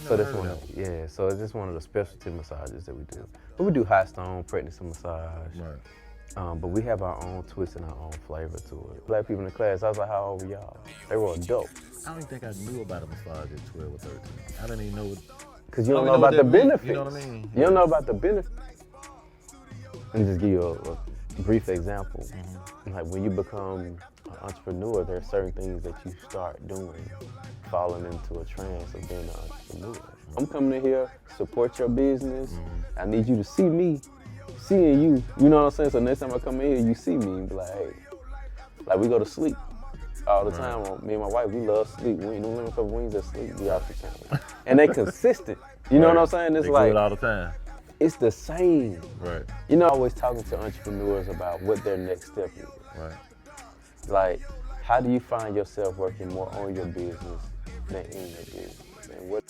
So that's one so it's just one of the specialty massages that we do. But we do hot stone, pregnancy massage. Right. But we have our own twist and our own flavor to it. Black people in the class, I was like, how old were y'all? They were adults. I don't even think I knew about a massage at 12 or 13. I didn't even know. Because you don't know about the benefits. You know what I mean? You don't know about the benefits. Let me just give you a brief example. Like when you become an entrepreneur, there are certain things that you start doing, falling into a trance of being an entrepreneur. I'm coming in here, support your business. I need you to see me, seeing you. You know what I'm saying? So next time I come in here, you see me and be like, hey, like we go to sleep all the time. Me and my wife, we love sleep. We don't live a couple wings of sleep. We off the channel. And they consistent. You know what I'm saying? It's they like do it all the time. It's the same. Right. You know, always talking to entrepreneurs about what their next step is. Right. Like, how do you find yourself working more on your business than in your business? And what?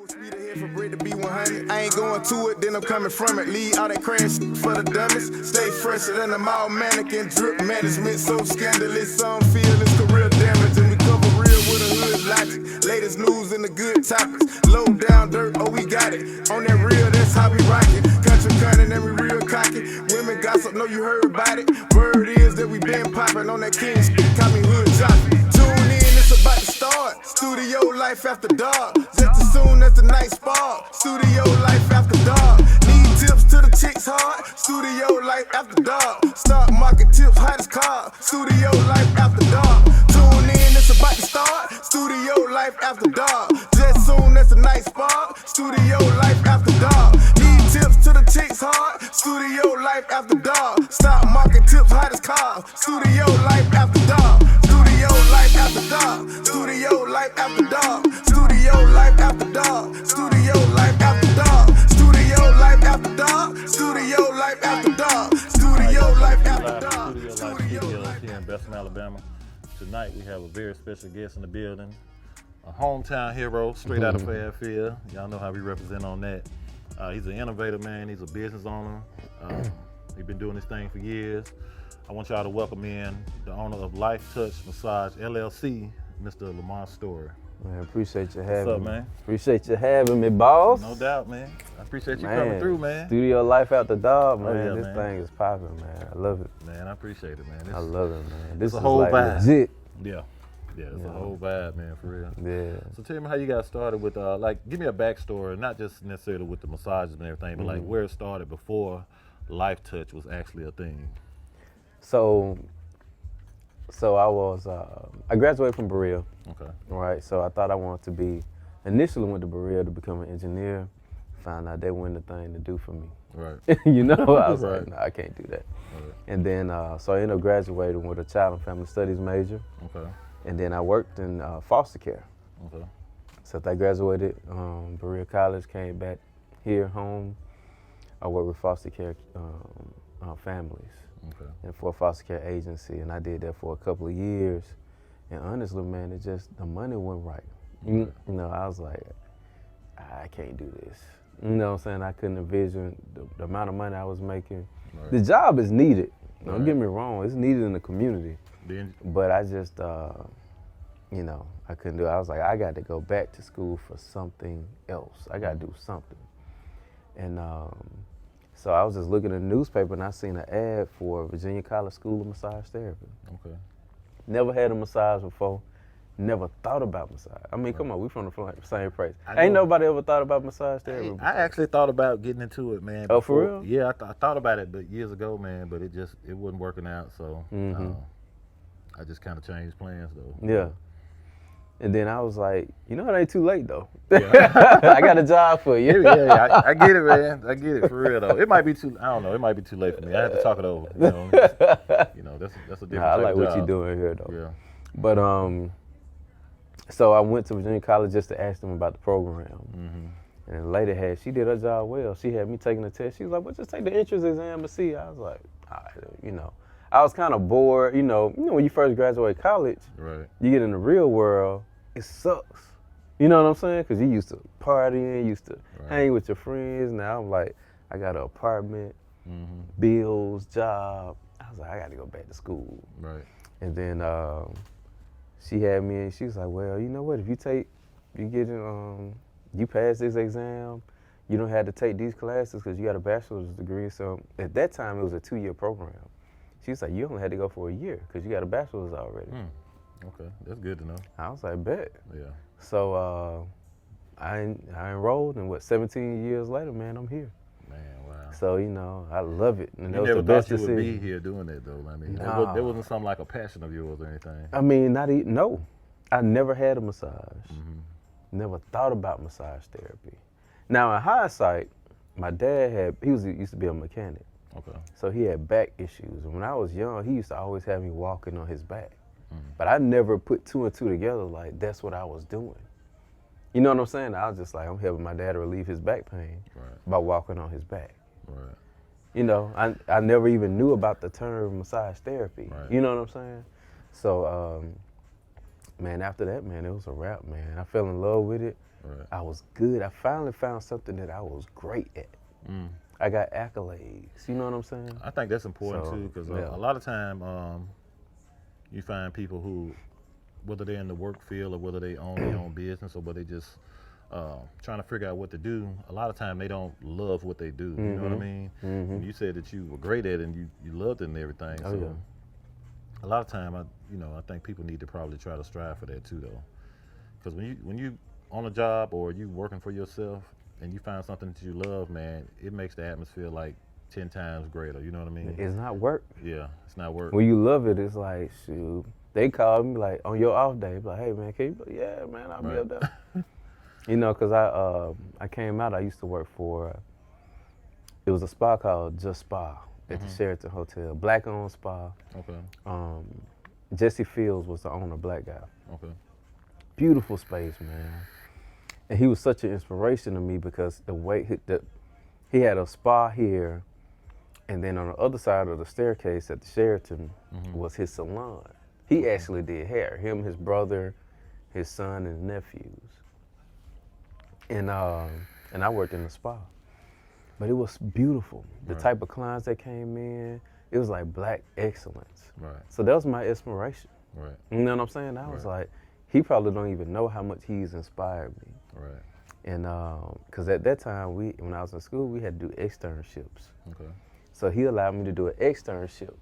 Speed ahead for bread to be 100. I ain't going to it, then I'm coming from it. Leave all that crash for the dummies. Stay fresher than a mall mannequin. Drip management so scandalous. Some feel it's career damage. And we cover real with a hood logic. Latest news and the good topics. Low down dirt, oh we got it. On that real, that's how we rock it. Country cunning and we real cocky. Women gossip, know you heard about it. Word is that we been popping on that king shit. Call me hood jockey. Tune in, it's about to start. Studio life after dark. Just as soon as the night spark. Studio life after dark. Need tips to the chicks hard. Studio life after dark. Stock market tips, hottest car. Studio life after dark. Tune in, it's about to start. Studio life after dark. Just soon as the night spark. Studio life after dark. Need tips to the chicks hard. Studio life after dark. Stock market tips, hottest car. Studio life after dark. Studio life after dark. Studio life after dark. Studio life after dark. Studio life after dark. Studio life after dark. Studio life after dark. Studio life after dark. Studio life here in Bessemer, Alabama. Tonight we have a very special guest in the building. A hometown hero, straight out of Fairfield. Y'all know how we represent on that. He's an innovator, man. He's a business owner. He's been doing this thing for years. I want y'all to welcome in the owner of Life Touch Massage LLC, Mr. Lamar Storey. Man, appreciate you having me. What's up, man? Appreciate you having me, boss. No doubt, man. I appreciate you coming through, man. Studio life after dark, man. yeah, This man. thing is popping, man. I love it. Man, I appreciate it, man. I love it, man. This a is whole like vibe. legit. Yeah, it's a whole vibe, man, for real. Yeah. So tell me how you got started with, give me a backstory, not just necessarily with the massages and everything, but like where it started before Life Touch was actually a thing. So I graduated from Berea. Okay. Right. So I thought I wanted to be, initially went to Berea to become an engineer. Found out that wasn't the thing to do for me. Right. You know, I was Right. like, no, I can't do that. Right. And then, so I ended up graduating with a child and family studies major. Okay. And then I worked in foster care. Okay. So after I graduated, Berea College, came back here home. I worked with foster care families. Okay. And for a foster care agency, and I did that for a couple of years. And honestly, man, it just, the money wasn't right. You know, I was like, I can't do this. You know what I'm saying? I couldn't envision the amount of money I was making. Right. The job is needed. Don't Right. get me wrong, it's needed in the community. But I just, you know, I couldn't do it. I was like, I got to go back to school for something else. I got to do something. And so I was just looking at the newspaper and I seen an ad for Virginia College School of Massage Therapy. Okay. Never had a massage before. Never thought about massage. I mean, come on, we from the same place. I Ain't know. nobody ever thought about massage therapy before. I actually thought about getting into it, man. Oh, for before. real? Yeah, I thought about it, but years ago, man. But it wasn't working out, so I just kind of changed plans, though. Yeah. And then I was like, you know, it ain't too late, though. Yeah. I got a job for you. Yeah, I get it, man. I get it for real though. It might be too. I don't know. It might be too late for me. I have to talk it over. You know, that's a different. Nah, I type like of what job. you're doing here, though. Yeah. But so I went to Virginia College just to ask them about the program. And the lady she did her job well. She had me taking the test. She was like, well, just take the entrance exam and see. I was like, all right, you know. I was kind of bored, you know, when you first graduate college, Right. you get in the real world, it sucks. You know what I'm saying? Because you used to partying, used to hang with your friends. Now I'm like, I got an apartment, bills, job. I was like, I got to go back to school. Right. And then she had me and she was like, well, you know what, if you take You get you pass this exam. You don't have to take these classes because you got a bachelor's degree. So at that time, it was a 2-year program. She's like, you only had to go for a year because you got a bachelor's already. Okay, that's good to know. I was like, bet. Yeah. So I enrolled, and 17 years later, man, I'm here. Man, wow. So, you know, I love it. And that You was never the best thought you would decision. be here doing that, though. I mean, Nah. there wasn't something like a passion of yours or anything. I mean, no. I never had a massage. Never thought about massage therapy. Now, in hindsight, my dad used to be a mechanic. Okay. So he had back issues. And when I was young, he used to always have me walking on his back. But I never put 2 and 2 together like that's what I was doing. You know what I'm saying? I was just like, I'm helping my dad relieve his back pain by walking on his back. Right. You know, I never even knew about the term massage therapy. Right. You know what I'm saying? So, man, after that, man, it was a wrap, man. I fell in love with it. Right. I was good. I finally found something that I was great at. I got accolades. You know what I'm saying? I think that's important, too, because yeah. a lot of time you find people who, whether they're in the work field or whether they own their own business or whether they just trying to figure out what to do, a lot of time they don't love what they do. You know what I mean? And you said that you were great at it and you loved it and everything. Oh, so yeah. a lot of time, I think people need to probably try to strive for that too, though. Because when you on a job or you working for yourself and you find something that you love, man, it makes the atmosphere like 10 times greater. You know what I mean? It's not work. Yeah, it's not work. When you love it, it's like, shoot. They call me like on your off day, like, hey man, can you? Yeah, man, I'll be up there. You know, cause I came out. I used to work for. It was a spa called Just Spa at the Sheraton Hotel, black-owned spa. Okay. Jesse Fields was the owner, black guy. Okay. Beautiful space, man. And he was such an inspiration to me because the way he had a spa here, and then on the other side of the staircase at the Sheraton was his salon. He actually did hair. Him, his brother, his son, and nephews. And I worked in the spa. But it was beautiful. The type of clients that came in, it was like black excellence. Right. So that was my inspiration. Right. You know what I'm saying? I was like, he probably don't even know how much he's inspired me. Right. And because at that time, when I was in school, we had to do externships. Okay. So he allowed me to do an externship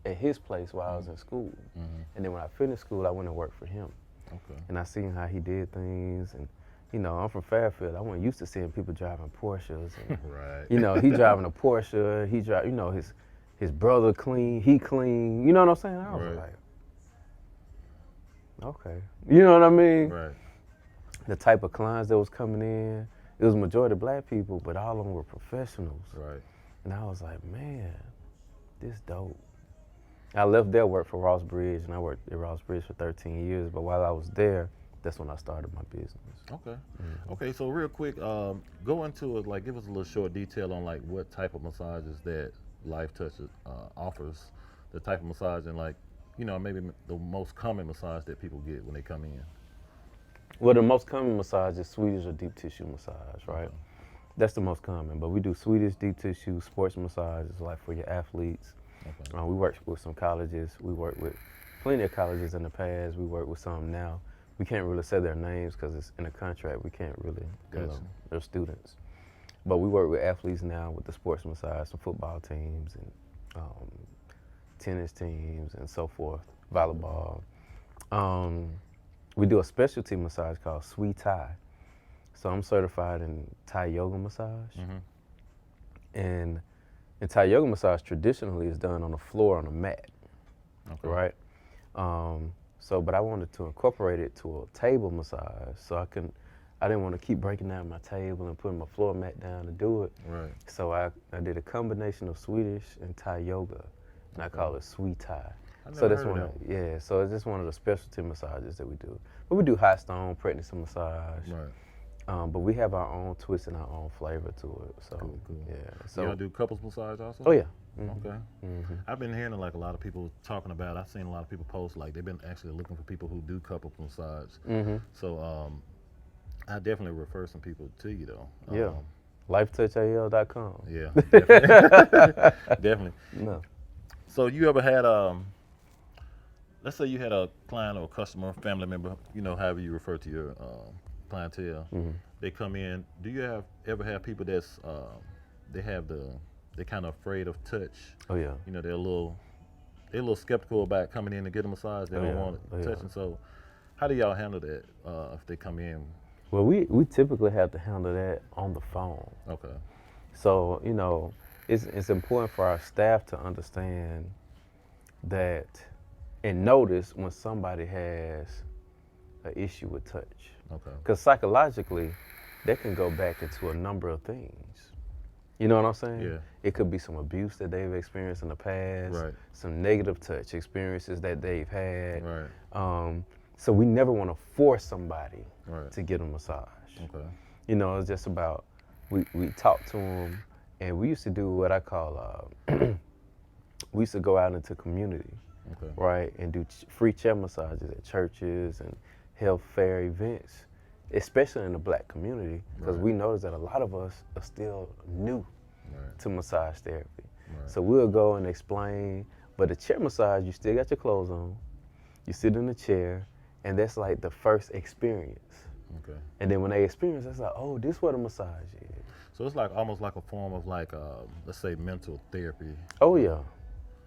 at his place while I was in school. And then when I finished school, I went and worked for him. Okay. And I seen how he did things. And, you know, I'm from Fairfield. I wasn't used to seeing people driving Porsches. And, Right. you know, he driving a Porsche. He drive, you know, his brother clean. He clean. You know what I'm saying? I was like, okay. You know what I mean? Right. The type of clients that was coming in, it was majority black people, but all of them were professionals. Right. And I was like, man, this dope. I left there, worked for Ross Bridge, and I worked at Ross Bridge for 13 years. But while I was there, that's when I started my business. Okay. Okay, so real quick, go into it, like give us a little short detail on like what type of massages that Life Touch offers, the type of massage and like, you know, maybe the most common massage that people get when they come in. Well, the most common massage is Swedish or deep tissue massage, right? Okay. That's the most common, but we do Swedish, deep tissue, sports massages, like for your athletes. Okay. We work with some colleges. We work with plenty of colleges in the past. We work with some now. We can't really say their names because it's in a contract. We can't really, you know, they're students. But we work with athletes now with the sports massage, some football teams and tennis teams and so forth, volleyball. We do a specialty massage called Sweet Thai. So I'm certified in Thai yoga massage. And Thai yoga massage traditionally is done on the floor on a mat, right? But I wanted to incorporate it to a table massage, so I didn't want to keep breaking down my table and putting my floor mat down to do it. Right. So I did a combination of Swedish and Thai yoga, and I call it Sweet Thai. So that's one, so it's just one of the specialty massages that we do. But we do hot stone, pregnancy massage. Right. But we have our own twist and our own flavor to it. So Cool. yeah. So y'all do couples massage also? oh yeah. Okay. I've been hearing like a lot of people talking about. I've seen a lot of people post like they've been actually looking for people who do couple massage. So I definitely refer some people to you though. Yeah. LifeTouchAL.com. Yeah. Definitely. Definitely. No. So you ever had let's say you had a client or a customer, family member, you know, however you refer to your clientele. They come in. Do you ever have people that's they're kind of afraid of touch? Oh yeah. You know, they're a little skeptical about coming in to get a massage. They don't want it touching. So, how do y'all handle that if they come in? Well, we typically have to handle that on the phone. Okay. So, you know, it's important for our staff to understand that and notice when somebody has an issue with touch. Okay. Because psychologically, that can go back into a number of things. You know what I'm saying? Yeah. It could be some abuse that they've experienced in the past, Right. some negative touch experiences that they've had. Right. So we never want to force somebody Right. to get a massage. Okay. You know, it's just about, we talk to them, and we used to do what I call, we used to go out into community, Okay. right, and do free chair massages at churches and health fair events, especially in the black community, because Right. we noticed that a lot of us are still new Right. to massage therapy. Right. So we'll go and explain, but the chair massage, you still got your clothes on, you sit in the chair, and that's like the first experience. Okay. And then when they experience, it's like, oh, this is what a massage is. So it's like almost like a form of like, let's say, mental therapy. Oh yeah,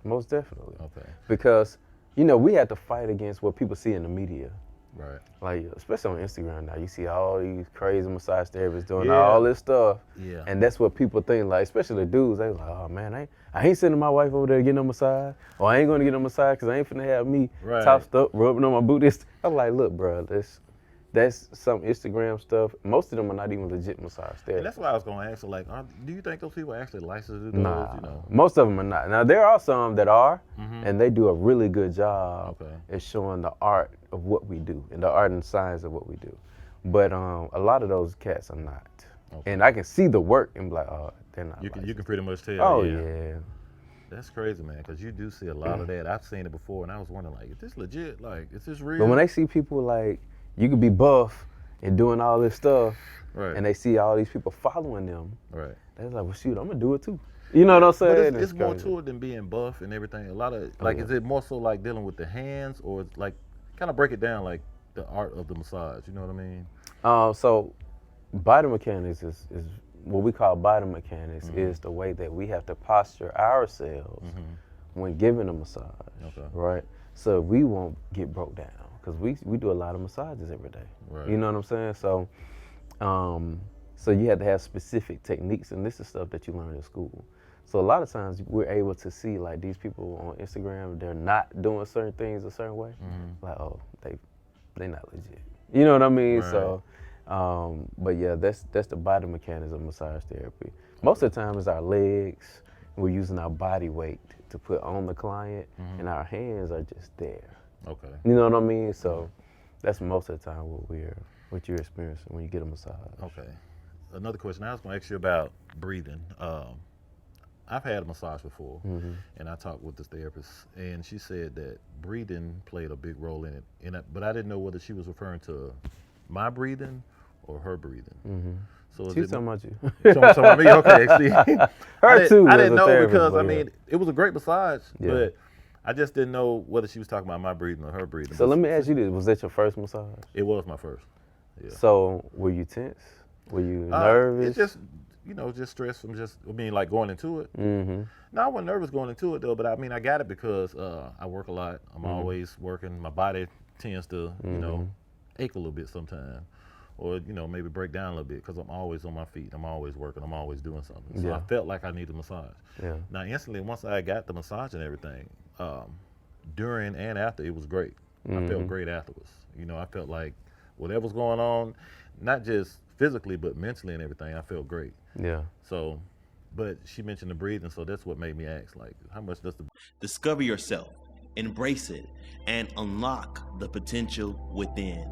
most definitely. Okay. Because, you know, we have to fight against what people see in the media. Right. Like, especially on Instagram now, you see all these crazy massage therapists doing Yeah. all this stuff. Yeah. And that's what people think, like, especially the dudes, they like, oh man, I ain't sending my wife over there to get no massage, or I ain't gonna get no massage because I ain't finna have me Right. tossed up, rubbing on my booty. I'm like, look, bro, that's some Instagram stuff. Most of them are not even legit massage therapists. And that's why I was gonna ask. Like, do you think those people are actually licensed to do those? Nah, You know. most of them are not. Now, there are some that are, and they do a really good job Okay. at showing the art of what we do and the art and science of what we do. But a lot of those cats are not. Okay. And I can see the work and be like, oh, they're not You can licensed. pretty much tell. Oh, yeah. That's crazy, man. Because you do see a lot of that. I've seen it before, and I was wondering, like, is this legit? Like, is this real? But when they see people like, you could be buff and doing all this stuff, Right. and they see all these people following them, Right. they're like, well, shoot, I'm going to do it too. You know what I'm saying? But it's more crazy. to it than being buff and everything. A lot of, like, yeah. is it more so like dealing with the hands, or it's like, kind of break it down, like the art of the massage? You know what I mean? So body mechanics is what we call body mechanics is the way that we have to posture ourselves when giving a massage, Okay. right? So we won't get broke down because we do a lot of massages every day. Right. You know what I'm saying? So, so you have to have specific techniques, and this is stuff that you learn in school. So a lot of times we're able to see like these people on Instagram, they're not doing certain things a certain way. Like, oh, they not legit. You know what I mean? Right. So, but yeah, that's the body mechanics of massage therapy. Most of the time it's our legs. We're using our body weight to put on the client, and our hands are just there. Okay. You know what I mean? So that's most of the time what you're experiencing when you get a massage. Okay. Another question I was going to ask you about breathing. I've had a massage before, and I talked with this therapist, and she said that breathing played a big role in it. But I didn't know whether she was referring to my breathing or her breathing. So is She's it talking about you. talking about me? Okay, see. Her too. I as didn't a know therapist, because, but I yeah. mean, it was a great massage, Yeah. but I just didn't know whether she was talking about my breathing or her breathing. So let me ask you this: was that your first massage? It was my first. Yeah. So were you tense? Were you nervous? It's just, just stress from like going into it. No, I wasn't nervous going into it though, but I mean, I got it because I work a lot. I'm always working. My body tends to, ache a little bit sometimes, or maybe break down a little bit because I'm always on my feet. I'm always working. I'm always doing something. So Yeah. I felt like I needed a massage. Yeah. Now, instantly, once I got the massage and everything, during and after, it was great. I felt great afterwards. I felt like whatever's going on, not just physically, but mentally and everything, I felt great. Yeah. So, but she mentioned the breathing, so that's what made me ask, like, how much does the... Discover yourself, embrace it, and unlock the potential within.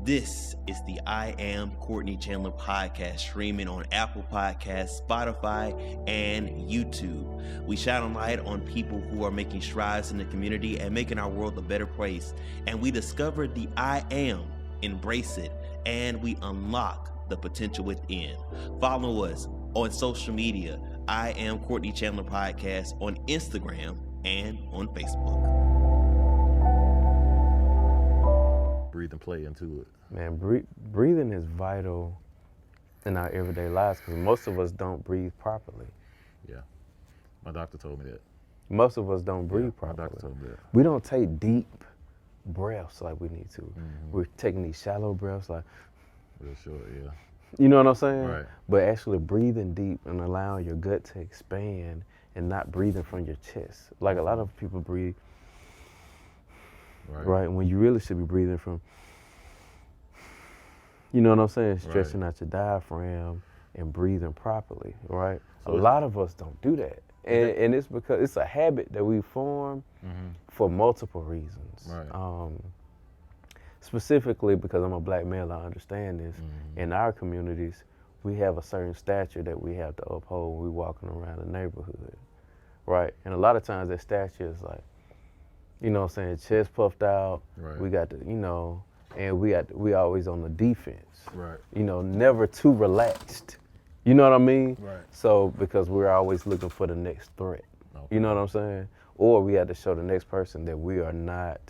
This is the I Am Courtney Chandler podcast, streaming on Apple Podcasts, Spotify, and YouTube. We shine a light on people who are making strides in the community and making our world a better place. And we discover the I Am, embrace it, and we unlock the potential within. Follow us on social media. I Am Courtney Chandler podcast on Instagram and on Facebook. breathe and play into it? Man, breathing is vital in our everyday lives because most of us don't breathe properly. Yeah. My doctor told me that. Most of us don't breathe My properly. doctor told me that. We don't take deep breaths like we need to. We're taking these shallow breaths like, Real short, yeah. you know what I'm saying? Right. But actually breathing deep and allowing your gut to expand and not breathing from your chest. Like a lot of people breathe, right? When you really should be breathing from, you know what I'm saying? Stretching out your diaphragm and breathing properly, right? So a lot of us don't do that. And it's because it's a habit that we form for multiple reasons. Right. Specifically because I'm a black male, I understand this. In our communities, we have a certain stature that we have to uphold when we're walking around the neighborhood, right? And a lot of times that stature is like, you know what I'm saying, chest puffed out. Right. We got the, you know, and we always on the defense. Right. You know, never too relaxed. You know what I mean? Right. So because we're always looking for the next threat. Okay. You know what I'm saying? Or we had to show the next person that we are not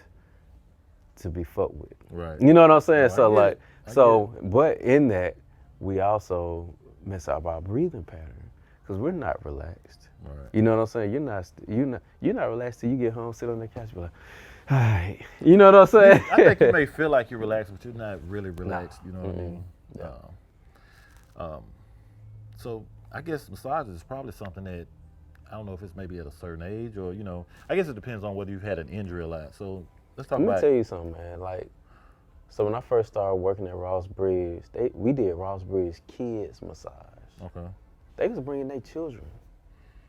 to be fucked with. Right. You know what I'm saying? No, So I get like, it. so, but in that, we also mess up our breathing pattern because we're not relaxed. Right. You know what I'm saying? You're not relaxed till you get home, sit on the couch, be like, all right. You know what I'm saying? I think you may feel like you're relaxed, but you're not really relaxed. You know what I mean? Yeah. So I guess massages is probably something that I don't know if it's maybe at a certain age or, you know, I guess it depends on whether you've had an injury or not. So let's talk Let me about. tell you something, man. Like, so when I first started working at Ross Bridge, we did Ross Bridge kids massage. Okay. They was bringing their children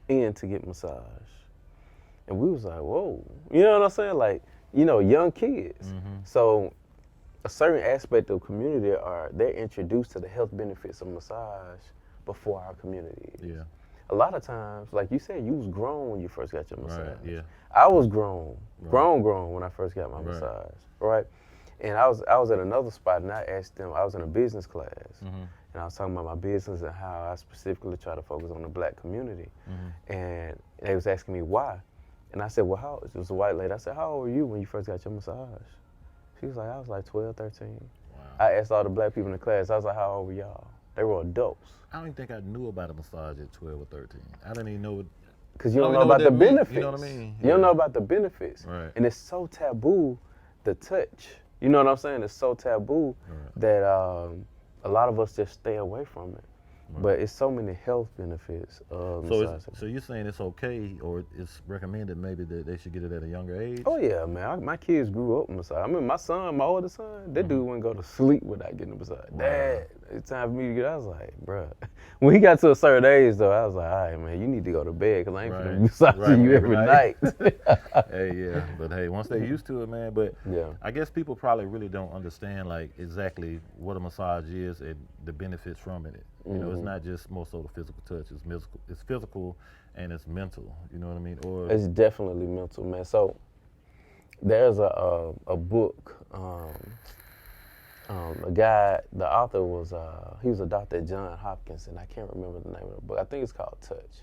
in to get massage. And we was like, whoa. You know what I'm saying? Like, you know, young kids. So a certain aspect of the community they're introduced to the health benefits of massage before our community is. Yeah. A lot of times, like you said, you was grown when you first got your massage. Right. Yeah. I was grown when I first got my massage, right? And I was at another spot and I asked them, I was in a business class, and I was talking about my business and how I specifically try to focus on the black community. And they was asking me why. And I said, well, it was a white lady. I said, how old were you when you first got your massage? She was like, I was like 12, 13. Wow. I asked all the black people in the class, I was like, how old were y'all? They were adults. I don't even think I knew about a massage at 12 or 13. I didn't even know what. Because you don't know what about the that mean, benefits. you know what I mean? You don't know about the benefits. Right. And it's so taboo, the touch. You know what I'm saying? It's so taboo that a lot of us just stay away from it. But it's so many health benefits of massage. So you're saying it's okay or it's recommended maybe that they should get it at a younger age? Oh yeah, man. My kids grew up massage. I mean, my oldest son, that dude wouldn't go to sleep without getting a massage. Dad, it's time for me to get. I was like, bruh. When he got to a certain age, though, I was like, all right, man, you need to go to bed because I ain't finna massage you every night. Hey, yeah, but hey, once they're used to it, man. But Yeah. I guess people probably really don't understand like exactly what a massage is and the benefits from it. You know, it's not just more so the physical touch. It's physical and it's mental. You know what I mean? Or It's definitely mental, man. So there's a book. A guy, the author was he was a doctor at Johns Hopkins, and I can't remember the name of the book. I think it's called Touch.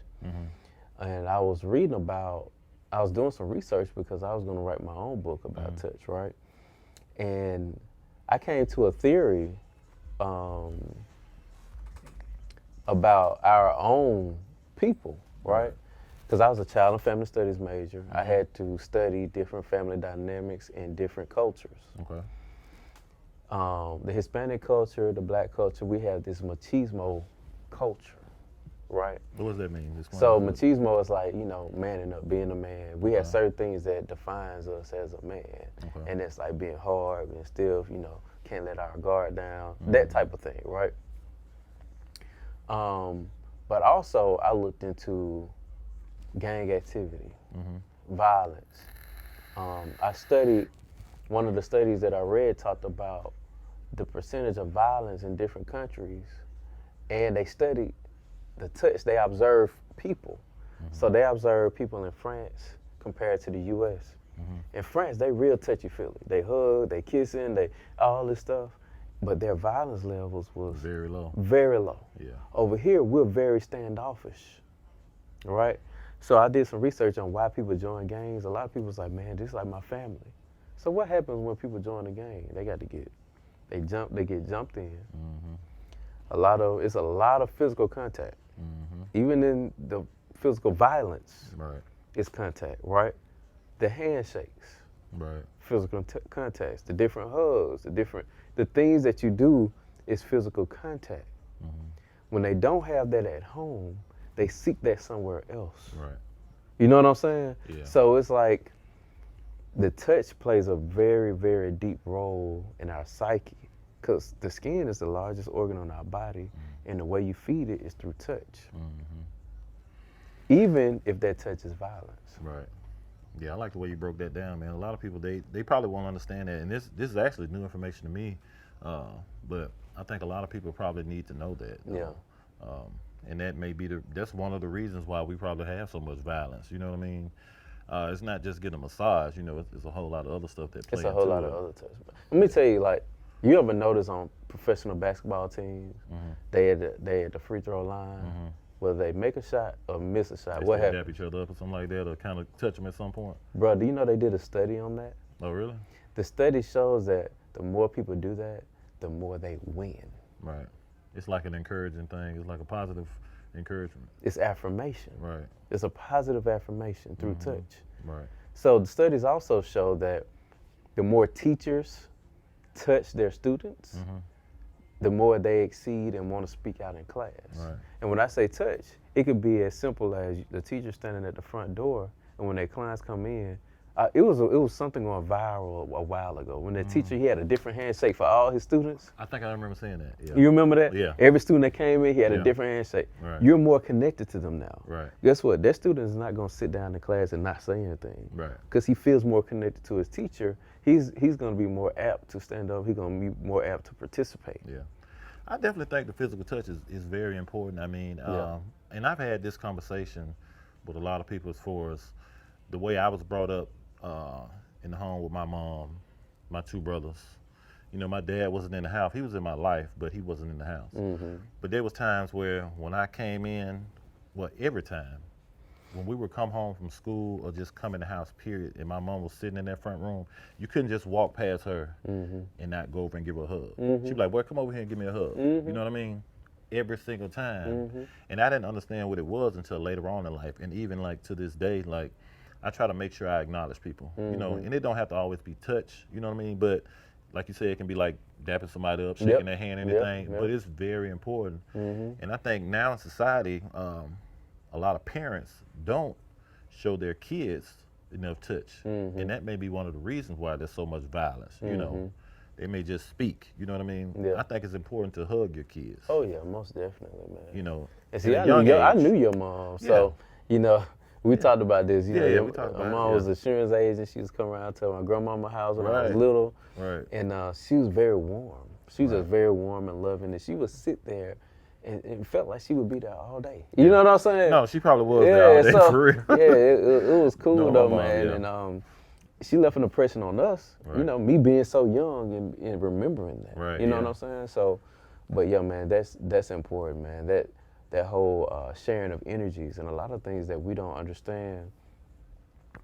And I was reading I was doing some research because I was going to write my own book about touch, right? And I came to a theory about our own people, right? Because I was a child and family studies major. I had to study different family dynamics in different cultures. okay. The Hispanic culture, the black culture, we have this machismo culture, right? What does that mean? So machismo is like, you know, manning up, being a man. We have certain things that defines us as a man. And it's like being hard, being stiff, you know, can't let our guard down, that type of thing, right? But also I looked into gang activity, violence. I studied, one of the studies that I read talked about the percentage of violence in different countries, and they studied the touch. They observed people. So they observed people in France compared to the US. In France, they real touchy-feely. They hug, they kissing, they all this stuff, but their violence levels was very low. Very low. Yeah. Over here, we're very standoffish, right? So I did some research on why people join gangs. A lot of people was like, man, this is like my family. So what happens when people join a gang? They got to get they get jumped in. It's a lot of physical contact. Even in the physical violence, Right. it's contact, right? The handshakes, Right. physical contacts, the different hugs, the things that you do is physical contact. When they don't have that at home, they seek that somewhere else. Right. You know what I'm saying? Yeah. So it's like the touch plays a very, very deep role in our psyche, because the skin is the largest organ on our body, and the way you feed it is through touch. Even if that touch is violence. Right. Yeah, I like the way you broke that down, man. A lot of people they probably won't understand that, and this is actually new information to me, but I think a lot of people probably need to know that. Yeah. And that may be that's one of the reasons why we probably have so much violence. You know what I mean? It's not just getting a massage. You know, it's a whole lot of other stuff that plays. It's a whole lot of other touch. Let me tell you, like, you ever notice on professional basketball teams, they at the free throw line, whether they make a shot or miss a shot, They what still happens? dap each other up or something like that, or kind of touch them at some point. Bro, do you know they did a study on that? Oh, really? The study shows that the more people do that, the more they win. Right. It's like an encouraging thing. It's like a positive encouragement. It's affirmation. Right. It's a positive affirmation through touch. Right. So the studies also show that the more teachers touch their students, the more they exceed and want to speak out in class. Right. And when I say touch, it could be as simple as the teacher standing at the front door, and when their clients come in, it was something going viral a while ago. When the teacher, he had a different handshake for all his students. I think I remember saying that. Yeah. You remember that? Yeah. Every student that came in, he had Yeah. a different handshake. Right. You're more connected to them now. Right. Guess what? That student is not going to sit down in class and not say anything. Right. Because he feels more connected to his teacher. He's going to be more apt to stand up. He's going to be more apt to participate. Yeah. I definitely think the physical touch is very important. I mean, and I've had this conversation with a lot of people as far as the way I was brought up in the home with my mom, my two brothers. You know, my dad wasn't in the house. He was in my life, but he wasn't in the house. But there was times where when I came in, well, every time, when we would come home from school or just come in the house, period, and my mom was sitting in that front room, you couldn't just walk past her and not go over and give her a hug. She'd be like, boy, come over here and give me a hug. You know what I mean? Every single time. And I didn't understand what it was until later on in life. And even like to this day, like I try to make sure I acknowledge people, you know, and it don't have to always be touch, you know what I mean? But like you said, it can be like dapping somebody up, shaking their hand, anything, but it's very important. And I think now in society, a lot of parents don't show their kids enough touch. And that may be one of the reasons why there's so much violence, you know. They may just speak, you know what I mean? Yeah. I think it's important to hug your kids. Oh, yeah, most definitely, man. You know, And see, at I a young age. knew your mom, so, you know, we talked about this. You know, we talked about my it, mom was an insurance agent. She was coming around to my grandmama's house when I was Right. little. Right. And she was very warm. She was just very warm and loving. And she would sit there and it felt like she would be there all day. You know what I'm saying? No, she probably was there all day, so, for real. yeah, it was cool No, though, my mom, man. yeah. And she left an impression on us. Right. You know, me being so young and remembering that. Right, You know yeah. what I'm saying? So, but yeah, man, that's important, man. That whole sharing of energies and a lot of things that we don't understand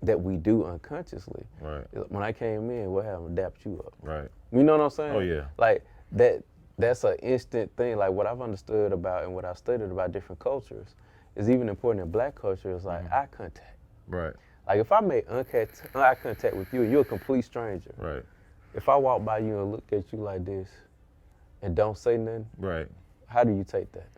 that we do unconsciously. Right. When I came in, what happened? Dapped you up. Right. You know what I'm saying? Oh, yeah. Like that's an instant thing. Like what I've understood about and what I've studied about different cultures is even important in black culture is like eye contact. Right. Like if I make eye contact with you and you're a complete stranger, Right. if I walk by you and look at you like this and don't say nothing, Right. how do you take that?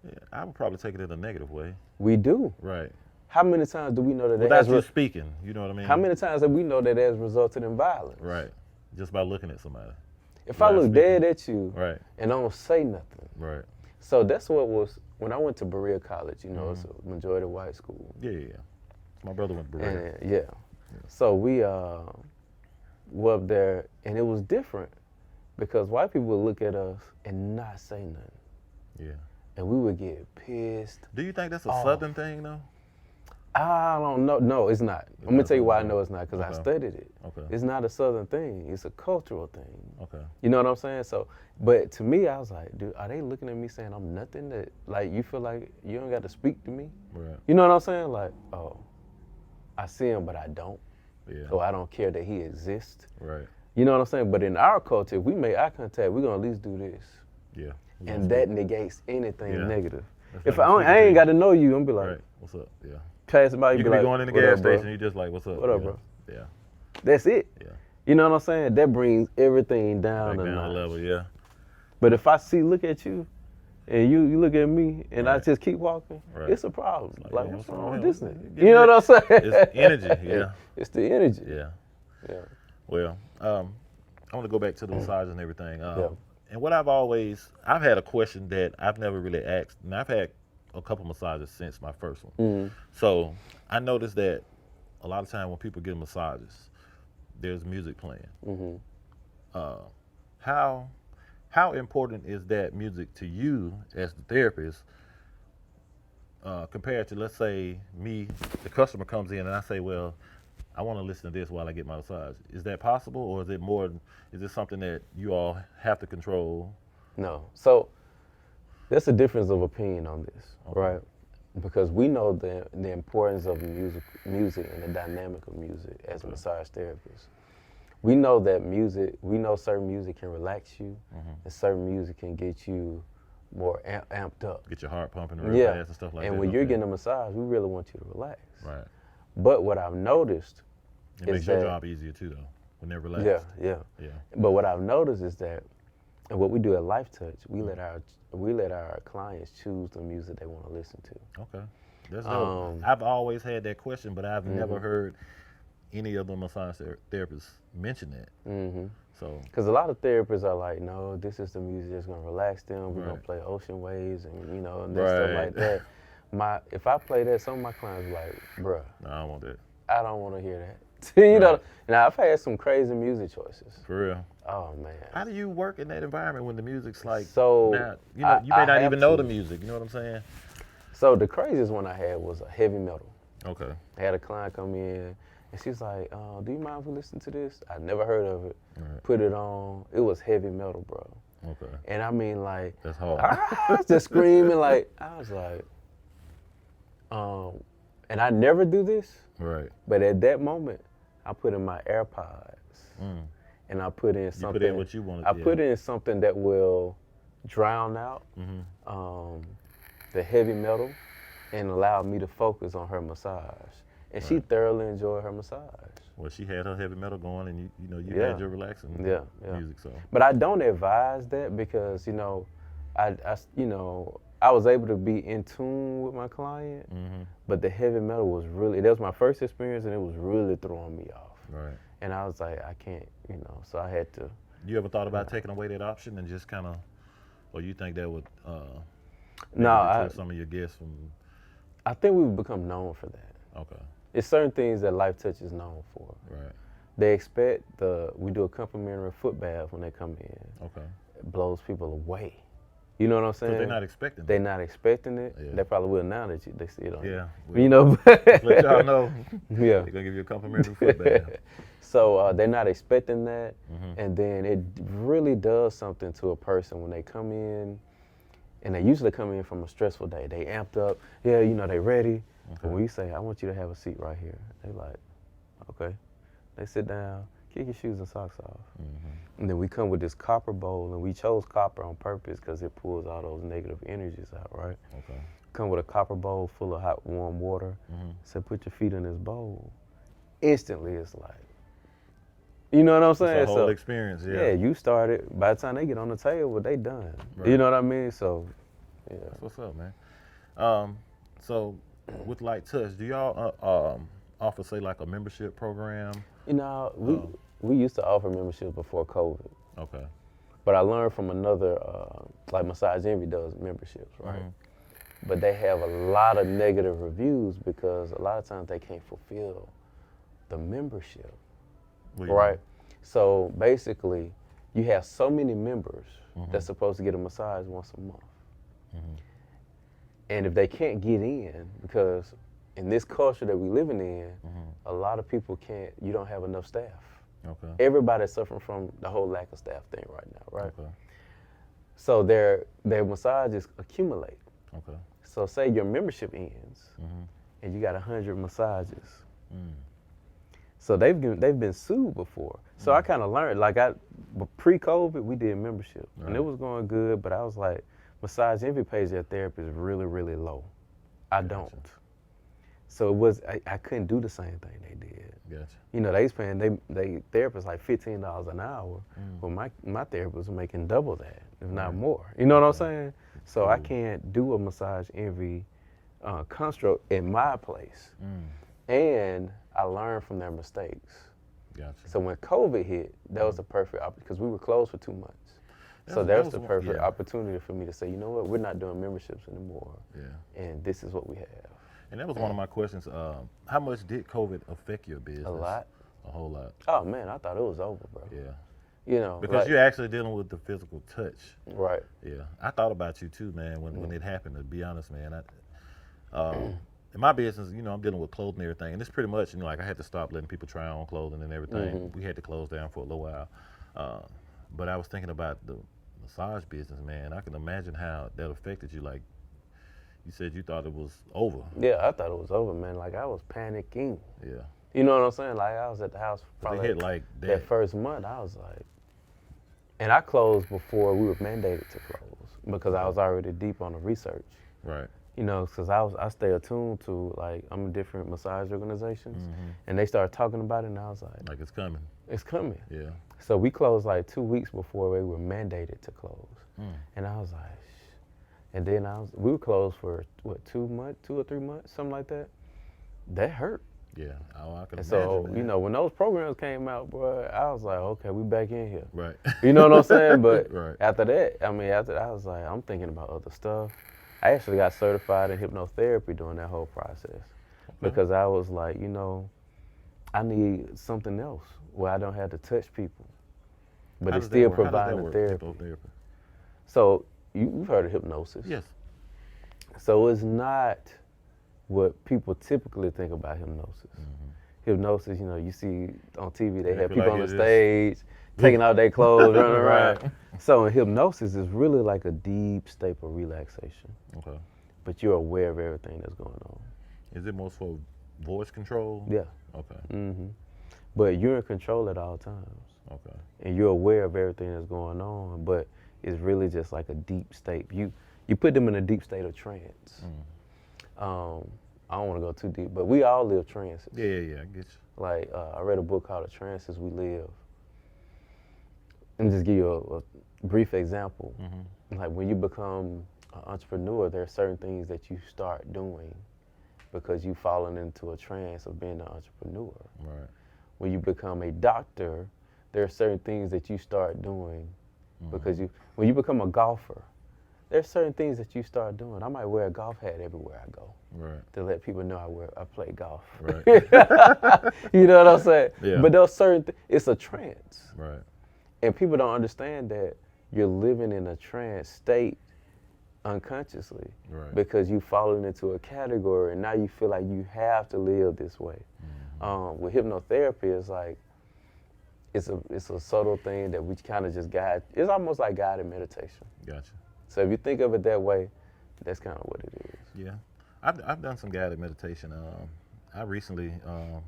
Yeah, I would probably take it in a negative way. We do. Right. How many times do we know that Without you speaking, you know what I mean? how many times have we know that has resulted in violence? Right. Just by looking at somebody. If I Without look speaking. dead at you Right. and I don't say nothing. Right. So that's what was, when I went to Berea College, you know, it's a majority white school. Yeah. My brother went to Berea. And so we were up there and it was different because white people would look at us and not say nothing. Yeah. And we would get pissed. Do you think that's a Oh. Southern thing though? I don't know. No, it's not. I'm gonna not tell you why I Southern. know it's not, because I Okay. studied it. Okay. It's not a Southern thing. It's a cultural thing. Okay. You know what I'm saying? So, but to me, I was like, dude, are they looking at me saying I'm nothing? That like you feel like you don't got to speak to me? Right. You know what I'm saying? Like, oh, I see him, but I don't. Yeah. So I don't care that he exists. Right. You know what I'm saying? But in our culture, if we make eye contact, we're gonna at least do this. Yeah. And that negates anything Yeah. negative. That's If like I ain't got to know you, I'm be like, right. What's up? Yeah. pass somebody, You be could be like, going in the "What gas up, bro?" station, you just like, what's up? What up, yeah. bro? Yeah. That's it. Yeah. You know what I'm saying? That brings everything down Back a down notch. a level, yeah. But if I look at you, and you look at me, and I Right. just keep walking, Right. it's a problem. Like, Like, man, what's what's wrong wrong with with this him? nigga? Get You know what I'm saying? It's energy, yeah. It's the energy. Yeah. Yeah. Well, I want to go back to the massages and everything. Yeah. And what I've had a question that I've never really asked, and I've had a couple massages since my first one. Mm-hmm. So I noticed that a lot of time when people get massages, there's music playing. Mm-hmm. How important is that music to you as the therapist compared to, let's say, me, the customer comes in and I say, well, I want to listen to this while I get my massage. Is that possible, or is it something that you all have to control? No. So there's a difference of opinion on this, right? Because we know the importance of music and the dynamic of music as a massage therapist. We know that certain music can relax you, and certain music can get you more amped up. Get your heart pumping real fast and stuff like that. And when you're getting a massage, we really want you to relax. Right. But what I've noticed It makes your job easier too, though, when they're relaxed. Yeah. Yeah. But what I've noticed is that, and what we do at Life Touch, we let our clients choose the music they want to listen to. Okay. That's dope. I've always had that question, but I've never heard any of the massage therapists mention that. Mm-hmm. So. Because a lot of therapists are like, no, this is the music that's gonna relax them. We're gonna Right. play ocean waves and and stuff like that. If I play that, some of my clients are like, bruh, No, I don't want that. I don't want to hear that. You know. Now I've had some crazy music choices. For real. Oh man. How do you work in that environment when the music's like, So, not, you may not have even know to. the music, you know what I'm saying? So the craziest one I had was a heavy metal. Okay. I had a client come in, and she was like, do you mind if we listen to this? I never heard of it. Right. Put it on. It was heavy metal, bro. Okay. And I mean, like, That's hard. I was just screaming, like, I was like, and I never do this, Right. but at that moment, I put in my AirPods, and I put in something. You put in what you wanted. I put in something that will drown out the heavy metal and allow me to focus on her massage. And she thoroughly enjoyed her massage. Well, she had her heavy metal going, and you Yeah. had your relaxing Yeah. music. So. But I don't advise that because, I was able to be in tune with my client, but the heavy metal was that was my first experience, and it was really throwing me off. Right. And I was like, I can't, so I had to. You ever thought about taking away that option and just kind of, or you think that would No, deter some of your guests from? I think we've become known for that. Okay. It's certain things that Life Touch is known for. Right. They expect we do a complimentary foot bath when they come in. Okay. It blows people away. You know what I'm saying? Because they're not expecting. They're not expecting it. Yeah. They probably will now that they see it on. Yeah. Let Let y'all know. Yeah. They're gonna give you a complimentary foot bath. So they're not expecting that, and then it really does something to a person when they come in, and they usually come in from a stressful day. They amped up, they ready. Okay. When we say, I want you to have a seat right here, they like, okay. They sit down, kick your shoes and socks off. And then we come with this copper bowl, and we chose copper on purpose because it pulls all those negative energies out, right? Okay. Come with a copper bowl full of hot, warm water. So put your feet in this bowl. Instantly, it's like, you know what I'm saying? It's a whole experience, yeah. Yeah, you started. By the time they get on the table, they done. Right. You know what I mean? So, yeah. That's what's up, man. So with Light Touch, do y'all offer, say, like a membership program? We used to offer membership before COVID, Okay. but I learned from another, like Massage Envy does memberships, right? But they have a lot of negative reviews because a lot of times they can't fulfill the membership. What do you Right. mean? So basically, you have so many members that's supposed to get a massage once a month. And if they can't get in, because in this culture that we're living in, a lot of people you don't have enough staff. Okay. Everybody's suffering from the whole lack of staff thing right now, right? Okay. So their massages accumulate. Okay. So say your membership ends and you got 100 massages. So they've been sued before. So I kind of learned, like pre-COVID, we did membership, and it was going good. But I was like, Massage Envy pays their therapy is really, really low. I don't. So it was I couldn't do the same thing they did. Gotcha. You know, they was paying they therapists like $15 an hour. Well, my therapist was making double that, if not more. You know what I'm saying? So I can't do a Massage Envy construct in my place. And I learned from their mistakes. Gotcha. So when COVID hit, that was the perfect opportunity because we were closed for 2 months. So that was the perfect opportunity for me to say, you know what, we're not doing memberships anymore. Yeah. And this is what we have. And that was one of my questions. How much did COVID affect your business? A lot. A whole lot. Oh man, I thought it was over, bro. Yeah. You know, because like, you're actually dealing with the physical touch. Right. Yeah. I thought about you too, man, when it happened, to be honest, man. In my business, you know, I'm dealing with clothing and everything, and it's pretty much, you know, like I had to stop letting people try on clothing and everything. We had to close down for a little while. But I was thinking about the massage business, man. I can imagine how that affected you. Like, you said you thought it was over. Yeah, I thought it was over, man. Like, I was panicking. Yeah. You know what I'm saying? Like, I was at the house probably hit like that first month. I was like, and I closed before we were mandated to close because I was already deep on the research. Right. You know, because I stay attuned to, like, I'm in different massage organizations, and they started talking about it, and I was like, it's coming. It's coming. Yeah. So we closed like 2 weeks before we were mandated to close. And I was like, and then we were closed for what, 2 or 3 months, something like that. That hurt. Yeah, I can imagine. So, man. you know, when those programs came out, bro, I was like, okay, we back in here. Right. You know what I'm saying? But right. after that, I was like, I'm thinking about other stuff. I actually got certified in hypnotherapy during that whole process because I was like, you know, I need something else where I don't have to touch people, but it's still providing the therapy. So you've heard of hypnosis. Yes. So it's not what people typically think about hypnosis. Hypnosis, you know, you see on TV, they have people on the stage taking out their clothes, running around. So in hypnosis, it's really like a deep state of relaxation. Okay. But you're aware of everything that's going on. Is it more for voice control? Yeah. Okay. But you're in control at all times. Okay. And you're aware of everything that's going on, but it's really just like a deep state. You put them in a deep state of trance. I don't want to go too deep, but we all live trances. Yeah, I get you. Like, I read a book called The Trances We Live. Let me just give you a brief example. Like, when you become an entrepreneur, there are certain things that you start doing because you've fallen into a trance of being an entrepreneur. Right. When you become a doctor, there are certain things that you start doing because when you become a golfer, there's certain things that you start doing. I might wear a golf hat everywhere I go, to let people know I play golf. Right. You know what I'm saying? Yeah. But those certain it's a trance. Right. And people don't understand that you're living in a trance state unconsciously because you've fallen into a category and now you feel like you have to live this way. With hypnotherapy, it's like it's a subtle thing that we kind of just guide. It's almost like guided meditation. Gotcha. So if you think of it that way, that's kind of what it is. Yeah, I've done some guided meditation. I recently,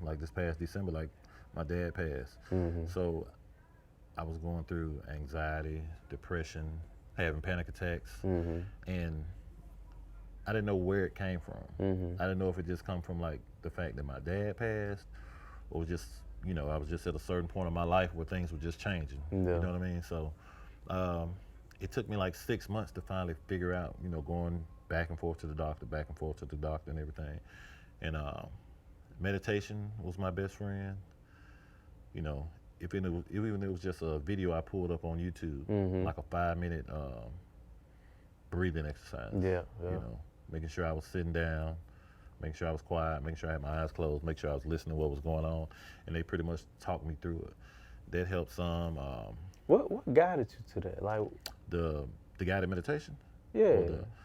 like this past December, like my dad passed. So I was going through anxiety, depression, having panic attacks, and I didn't know where it came from. I didn't know if it just come from like the fact that my dad passed, or just, you know, I was just at a certain point in my life where things were just changing. You know what I mean? So it took me like 6 months to finally figure out, you know, going back and forth to the doctor and everything. And meditation was my best friend. You know, even if it was just a video I pulled up on YouTube, like a 5-minute breathing exercise. You know, making sure I was sitting down, making sure I was quiet, making sure I had my eyes closed, make sure I was listening to what was going on, and they pretty much talked me through it. That helped some. What guided you to that? Like the guided meditation? Yeah.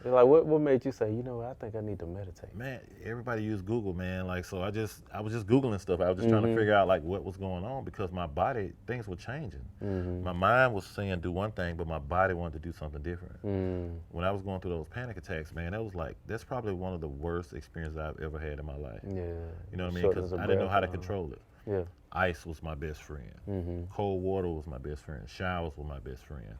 Like what made you say, you know what, I think I need to meditate? Man, everybody use Google, man. Like, so I was just Googling stuff. I was just trying to figure out like what was going on because my body, things were changing. My mind was saying do one thing, but my body wanted to do something different. When I was going through those panic attacks, man, that's probably one of the worst experiences I've ever had in my life. Yeah. You know what I mean? Because I didn't know how to control it. Yeah. ice was my best friend. Cold water was my best friend. Showers were my best friend.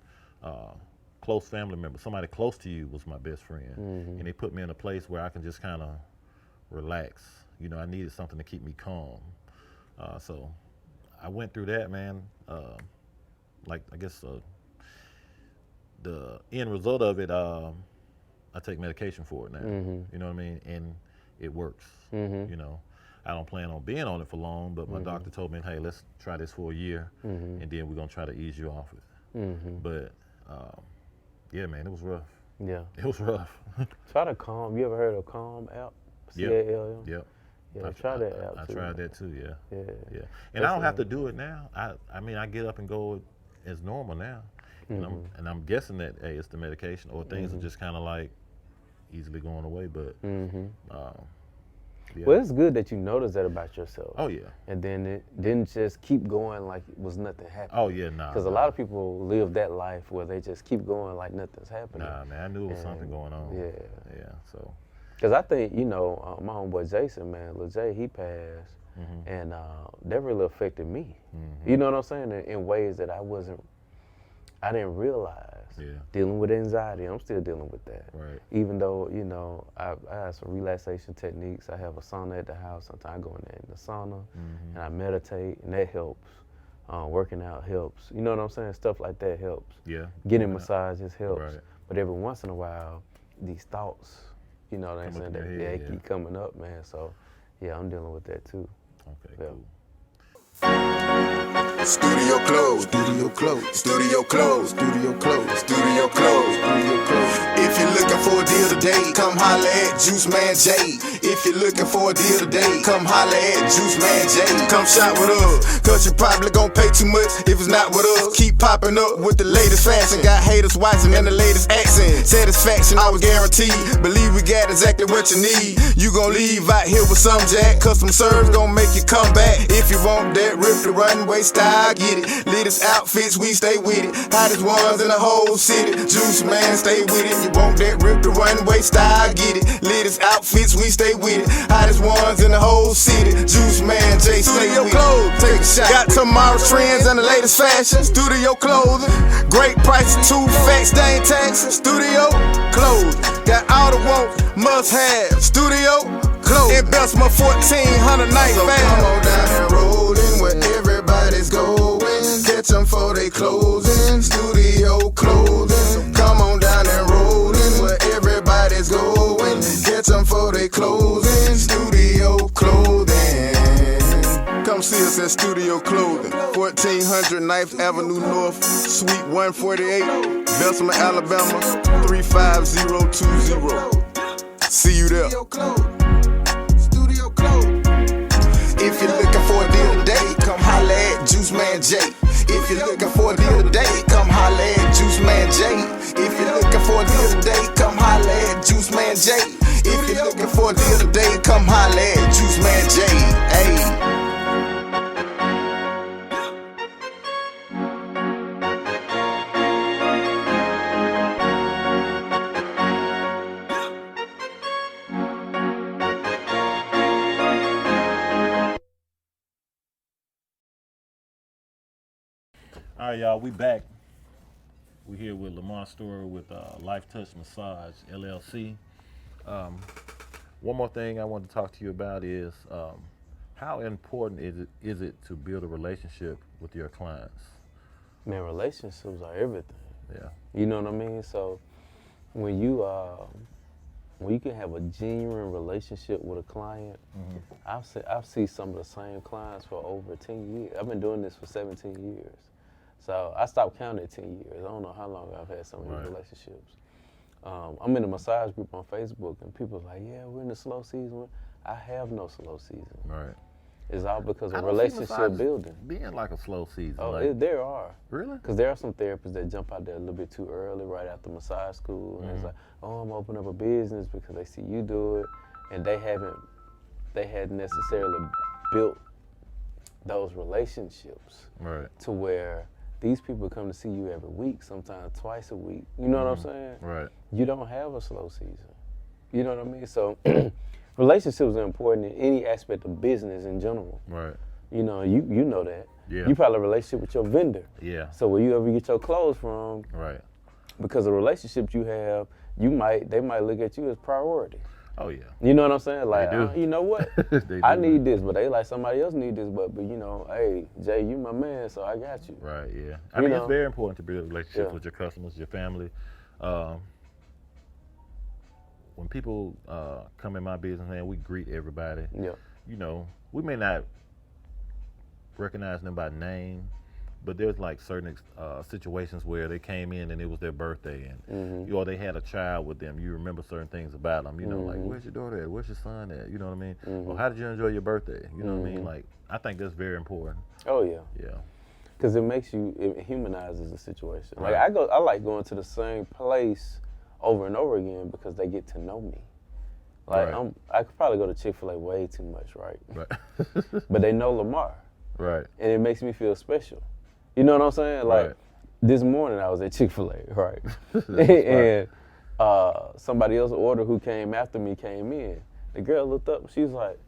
Close family member, somebody close to you was my best friend. And they put me in a place where I can just kind of relax. You know, I needed something to keep me calm. So I went through that, man. Like, I guess the end result of it, I take medication for it now. You know what I mean? And it works. You know, I don't plan on being on it for long, but my doctor told me, hey, let's try this for a year, and then we're gonna try to ease you off it. But yeah, man, it was rough. Yeah. It was rough. Try to Calm. You ever heard of Calm app? Yep. CALM? Yep. Yeah, try that app I too. tried that too, yeah. Yeah. And I don't have to do it now. I mean, I get up and go as normal now. And I'm guessing that, hey, it's the medication or things are just kind of like easily going away, but yeah. Well, it's good that you noticed that about yourself. Oh, yeah. And then it didn't just keep going like it was nothing happening. Oh, yeah, nah. Because a lot of people live that life where they just keep going like nothing's happening. Nah, man, I knew it was something going on. Yeah. Yeah, so. Because I think, you know, my homeboy Jason, man, Lil Jay, he passed, and that really affected me. You know what I'm saying? In ways that I didn't realize. Yeah. Dealing with anxiety, I'm still dealing with that. Right. Even though, you know, I have some relaxation techniques. I have a sauna at the house. Sometimes I go in there in the sauna and I meditate, and that helps. Working out helps. You know what I'm saying? Stuff like that helps. Yeah. Getting massages helps. Right. But every once in a while, these thoughts, you know what I'm saying? They keep coming up, man. So, yeah, I'm dealing with that too. Okay, Yeah. cool. Studio closed, studio closed, studio closed, studio closed, studio closed, studio closed. If you're looking for a deal today, come holla at JuiceManJay. If you're looking for a deal today, come holla at JuiceManJay. Come shop with us, cause you probably gon' pay too much if it's not with us. Keep popping up with the latest fashion. Got haters watching and the latest accent. Satisfaction, I was guaranteed. Believe we got exactly what you need. You gon' leave out here with some jack. Custom serves gon' make you come back. If you want that rip the runway style, get it. Latest outfits, we stay with it. Hottest ones in the whole city. Juice man, stay with it. You want that rip the runway style, get it. Latest outfits, we stay with it. Hottest ones in the whole city. Juice man, Jay, stay with it. Take a shot. Got tomorrow's trends and the latest fashion. Studio clothing. Great prices, two facts, they ain't taxes. Studio clothing. Got all the wants, must have. Studio clothing. Investment 1,400 night so fast. Come on down and rolling where everybody's going. Catch them for they closing. Studio clothing. Come on down and rolling where everybody's going. Catch them for they closing. Studio clothing. Come see us at Studio Clothing, 1400 9th Avenue North, Suite 148, Bessemer, Alabama, 35020. See you there. If you're looking for a deal today, come holla at JuiceManJay. If you're looking for a deal today, come holla at JuiceManJay. If you're looking for a deal today, come holla at JuiceManJay. If you're looking for a deal today, come holla at JuiceManJay. Hey. All right, y'all, we back. We here with Lamar Storey with Life Touch Massage LLC. One more thing I want to talk to you about is how important is it to build a relationship with your clients? Man, relationships are everything. Yeah. You know what I mean? So when you can have a genuine relationship with a client, I've seen some of the same clients for over 10 years. I've been doing this for 17 years. So I stopped counting at 10 years. I don't know how long I've had some of these relationships. I'm in a massage group on Facebook, and people are like, yeah, we're in the slow season. I have no slow season. Right. It's all because I of don't see relationship massages building. being like a slow season. Oh, like, there are. Really? Because there are some therapists that jump out there a little bit too early, right after massage school, and it's like, oh, I'm opening up a business because they see you do it, and they hadn't necessarily built those relationships to where these people come to see you every week, sometimes twice a week. You know what I'm saying? Right. You don't have a slow season. You know what I mean? So relationships are important in any aspect of business in general. Right. You know, you know that. Yeah. You probably have a relationship with your vendor. Yeah. So where you ever get your clothes from, Right. because of the relationships you have, they might look at you as priority. Oh yeah. You know what I'm saying? Like, do. You know what? They I do, need man. this, but they like somebody else need this, but you know, hey, Jay, you my man, so I got you. Right. Yeah. I You mean, know? it's very important to build relationships Yeah. with your customers, your family. When people come in my business, man, we greet everybody. Yeah. You know, we may not recognize them by name, but there's like certain situations where they came in and it was their birthday, and or they had a child with them. You remember certain things about them. You know, like where's your daughter at? Where's your son at? You know what I mean? Or how did you enjoy your birthday? You know what I mean? Like, I think that's very important. Oh yeah. Yeah. Because it humanizes the situation. Right. Like I like going to the same place over and over again because they get to know me. Like Right. I could probably go to Chick-fil-A way too much, right? Right. But they know Lamar, Right. and it makes me feel special. You know what I'm saying? Like Right. this morning I was at Chick-fil-A, right? That's and somebody else order who came after me came in. The girl looked up, she's like,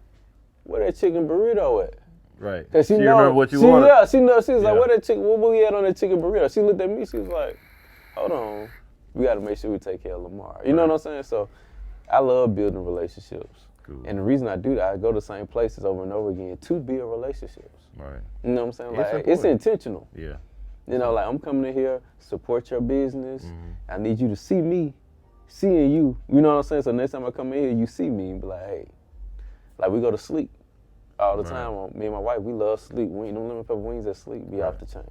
"Where that chicken burrito at?" Right. Cause she know, remember what you she, wanted. Yeah, she knows. She was like, Yeah. what we had on that chicken burrito? She looked at me, she was like, hold on. We gotta make sure we take care of Lamar. You know what I'm saying? So I love building relationships. Cool. And the reason I do that, I go to the same places over and over again to build relationships. Right. You know what I'm saying? It's Like important. it's intentional. Yeah. You know, like I'm coming in here, support your business. I need you to see me, seeing you. You know what I'm saying? So next time I come in here, you see me and be like, hey, like we go to sleep all the time. Me and my wife, we love sleep. We ain't no lemon pepper wings at sleep be off the chain.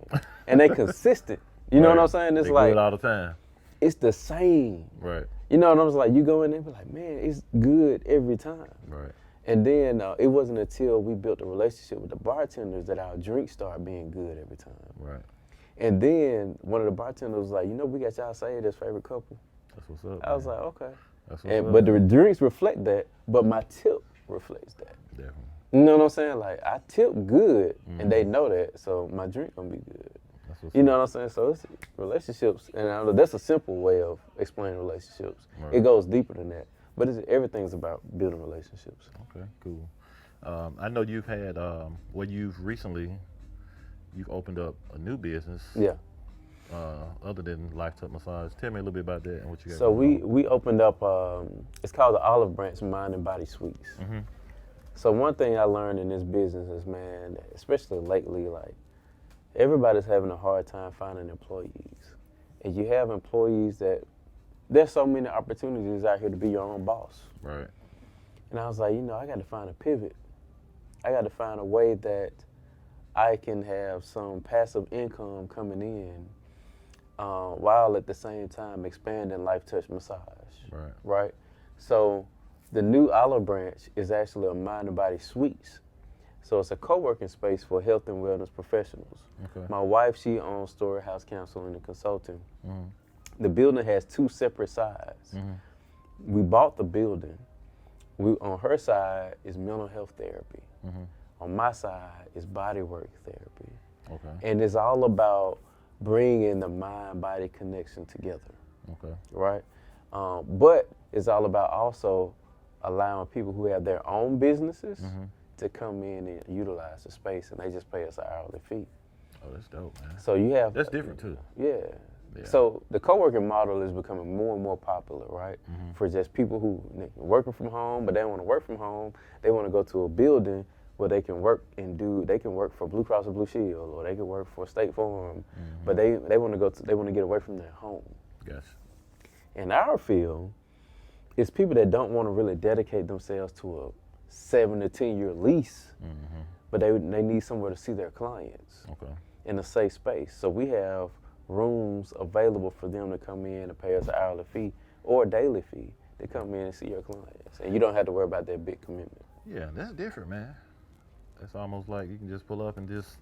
And they consistent. You know what I'm saying? It's They like good all the time. it's the same. Right. You know what I'm saying? Like you go in there and be like, man, it's good every time. Right. And then it wasn't until we built a relationship with the bartenders that our drinks started being good every time. Right. And then one of the bartenders was like, you know, we got y'all saved as favorite couple. That's what's up. I was man. like, okay. That's what's up. But the drinks reflect that, but my tip reflects that. Definitely. You know what I'm saying? Like I tip good, and they know that, so my drink gonna be good. That's what's You up. know what I'm saying? So it's relationships, and I know that's a simple way of explaining relationships. Right. It goes deeper than that, but everything's about building relationships. Okay, cool. I know you've had, you've opened up a new business. Yeah. Other than Lifetime Massage. Tell me a little bit about that and what you got. So going on. we opened up. It's called the Olive Branch Mind and Body Suites. So one thing I learned in this business is, man, especially lately, like everybody's having a hard time finding employees, and you have employees that there's so many opportunities out here to be your own boss. Right. And I was like, you know, I got to find a pivot. I got to find a way that I can have some passive income coming in while at the same time expanding Life Touch Massage. Right. Right? So the new Olive Branch is actually a mind and body suites. So it's a co-working space for health and wellness professionals. Okay. My wife, she owns Storey House Counseling and Consulting. The building has two separate sides. We bought the building. On her side is mental health therapy. On my side is body work therapy. Okay. And it's all about bringing the mind-body connection together, Okay. right? But it's all about also allowing people who have their own businesses to come in and utilize the space, and they just pay us an hourly fee. Oh, that's dope, man. So you have That's different too. Yeah. Yeah. So the co-working model is becoming more and more popular, right? For just people who working from home, but they don't want to work from home. They want to go to a building where they can work and they can work for Blue Cross or Blue Shield, or they can work for State Farm, but they want to they want to get away from their home. Gotcha. In our field, it's people that don't want to really dedicate themselves to a 7 to 10 year lease, but they need somewhere to see their clients Okay. in a safe space. So we have rooms available for them to come in and pay us an hourly fee or a daily fee to come in and see your clients, and you don't have to worry about that big commitment. Yeah, that's different, man. That's almost like you can just pull up and just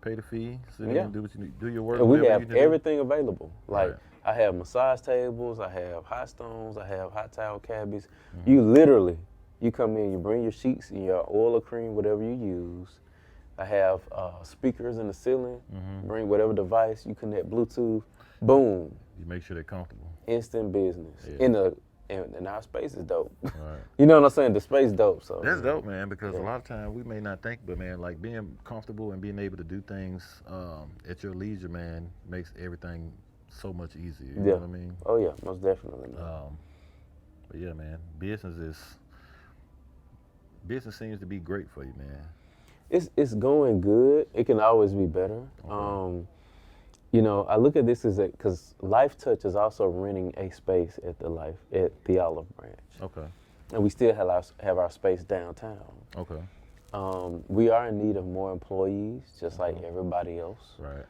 pay the fee, sit Yeah. in, do what you need, do your work. And we whatever have you need to do. everything available. Like Right. I have massage tables, I have hot stones, I have hot towel cabbies. You literally, you come in, you bring your sheets and your oil or cream, whatever you use. I have speakers in the ceiling. Bring whatever device, you connect Bluetooth, boom, You make sure they're comfortable. instant business Yeah. in a and our space is dope. Right. You know what I'm saying? The space dope. So That's dope, man, because a lot of times we may not think, but man, like being comfortable and being able to do things at your leisure, man, makes everything so much easier. You know what I mean? Oh yeah, most definitely. Man. But yeah, man, business seems to be great for you, man. It's going good. It can always be better. Okay. You know, I look at this as because Life Touch is also renting a space at the Olive Branch. Okay. And we still have our space downtown. Okay. We are in need of more employees, just like everybody else. Right.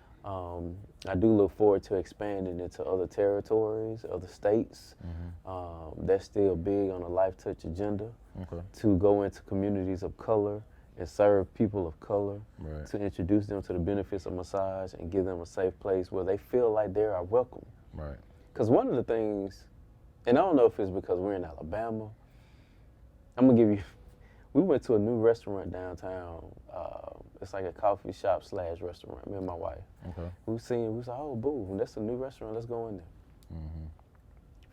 I do look forward to expanding into other territories, other states. That's still big on the Life Touch agenda. Okay. To go into communities of color and serve people of color, Right. to introduce them to the benefits of massage and give them a safe place where they feel like they are welcome. Right. Because one of the things, and I don't know if it's because we're in Alabama, I'm gonna give you, we went to a new restaurant downtown. It's like a coffee shop / restaurant, me and my wife. Okay. We was like, oh, boom, that's a new restaurant, let's go in there.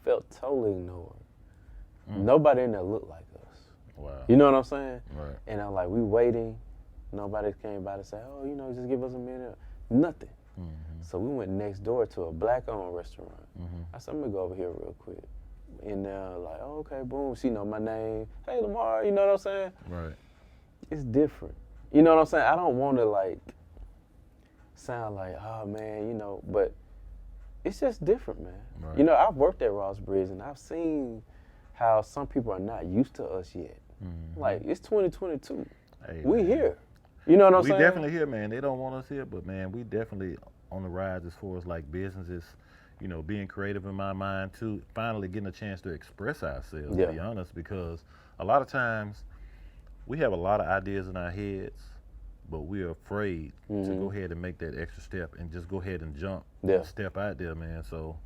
Felt totally ignored. Nobody in there looked like us. Wow. You know what I'm saying? Right. And I'm like, we waiting. Nobody came by to say, oh, you know, just give us a minute. Nothing. So we went next door to a black-owned restaurant. I said, I'm gonna go over here real quick. And like, oh, okay, boom. She know my name. Hey, Lamar, you know what I'm saying? Right. It's different. You know what I'm saying? I don't want to like sound like, oh man, you know, but it's just different, man. Right. You know, I've worked at Ross Bridge and I've seen how some people are not used to us yet. Like, it's 2022. Hey, We man. here. You know what I'm saying? We definitely here, man. They don't want us here, but man, we definitely on the rise as far as like businesses, you know, being creative in my mind too, finally getting a chance to express ourselves, to be honest, because a lot of times we have a lot of ideas in our heads, but we're afraid to go ahead and make that extra step and just go ahead and jump and step out there, man. So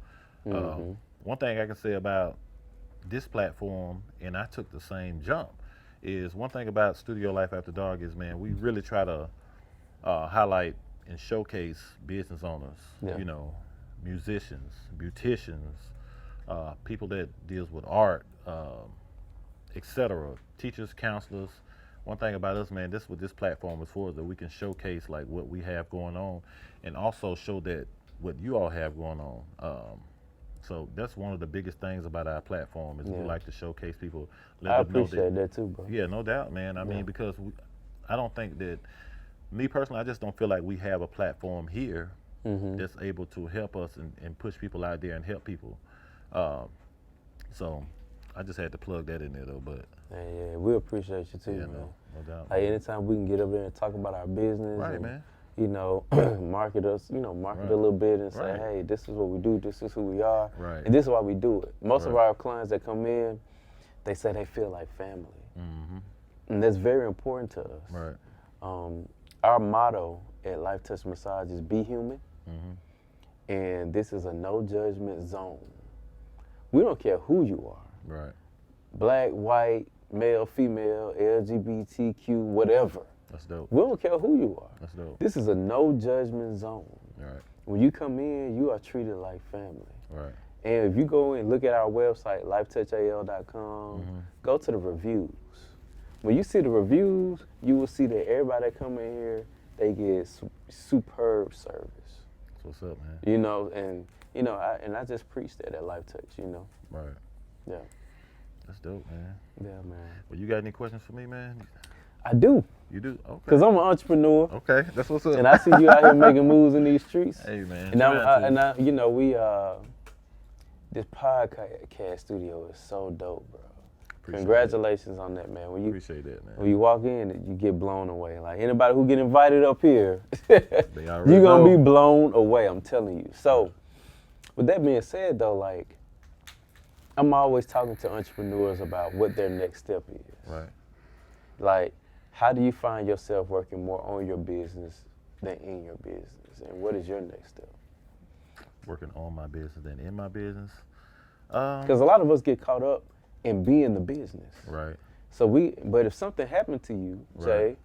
one thing I can say about this platform, and I took the same jump, is one thing about Studio Life After Dark is, man, we really try to highlight and showcase business owners, you know, musicians, beauticians, people that deals with art, etc., teachers, counselors. One thing about us, man, this what this platform is for, is that we can showcase like what we have going on and also show that what you all have going on. So that's one of the biggest things about our platform is we like to showcase people. I appreciate that too, bro. Yeah, no doubt, man. I mean, because I don't think that, me personally, I just don't feel like we have a platform here that's able to help us and push people out there and help people. So I just had to plug that in there though, but. Yeah, we appreciate you too, man. No doubt. Like anytime we can get up there and talk about our business, Right, and, man. you know, market us, you know, market a little bit and say, hey, this is what we do, this is who we are, Right. and this is why we do it. Most of our clients that come in, they say they feel like family, and that's very important to us. Right. Our motto at Life Touch Massage is be human, and this is a no judgment zone. We don't care who you are, Right. black, white, male, female, LGBTQ, whatever. That's dope. We don't care who you are. That's dope. This is a no judgment zone. Right. When you come in, you are treated like family. Right. And if you go and look at our website, lifetouchal.com, go to the reviews. When you see the reviews, you will see that everybody that come in here, they get superb service. That's what's up, man. You know, and you know, I just preach that at Life Touch, you know. Right. Yeah. That's dope, man. Yeah, man. Well, you got any questions for me, man? I do. You do? Okay. Because I'm an entrepreneur. Okay, that's what's up. And I see you out here making moves in these streets. Hey, man. And I, you know, this podcast studio is so dope, bro. Congratulations on that, man. Appreciate that, man. When you walk in, you get blown away. Like anybody who get invited up here, They already you're gonna know. be blown away. I'm telling you. So, with that being said, though, like I'm always talking to entrepreneurs about what their next step is. Right. Like, how do you find yourself working more on your business than in your business, and what is your next step? Working on my business than in my business. Because a lot of us get caught up in being the business. Right. But if something happened to you, Jay,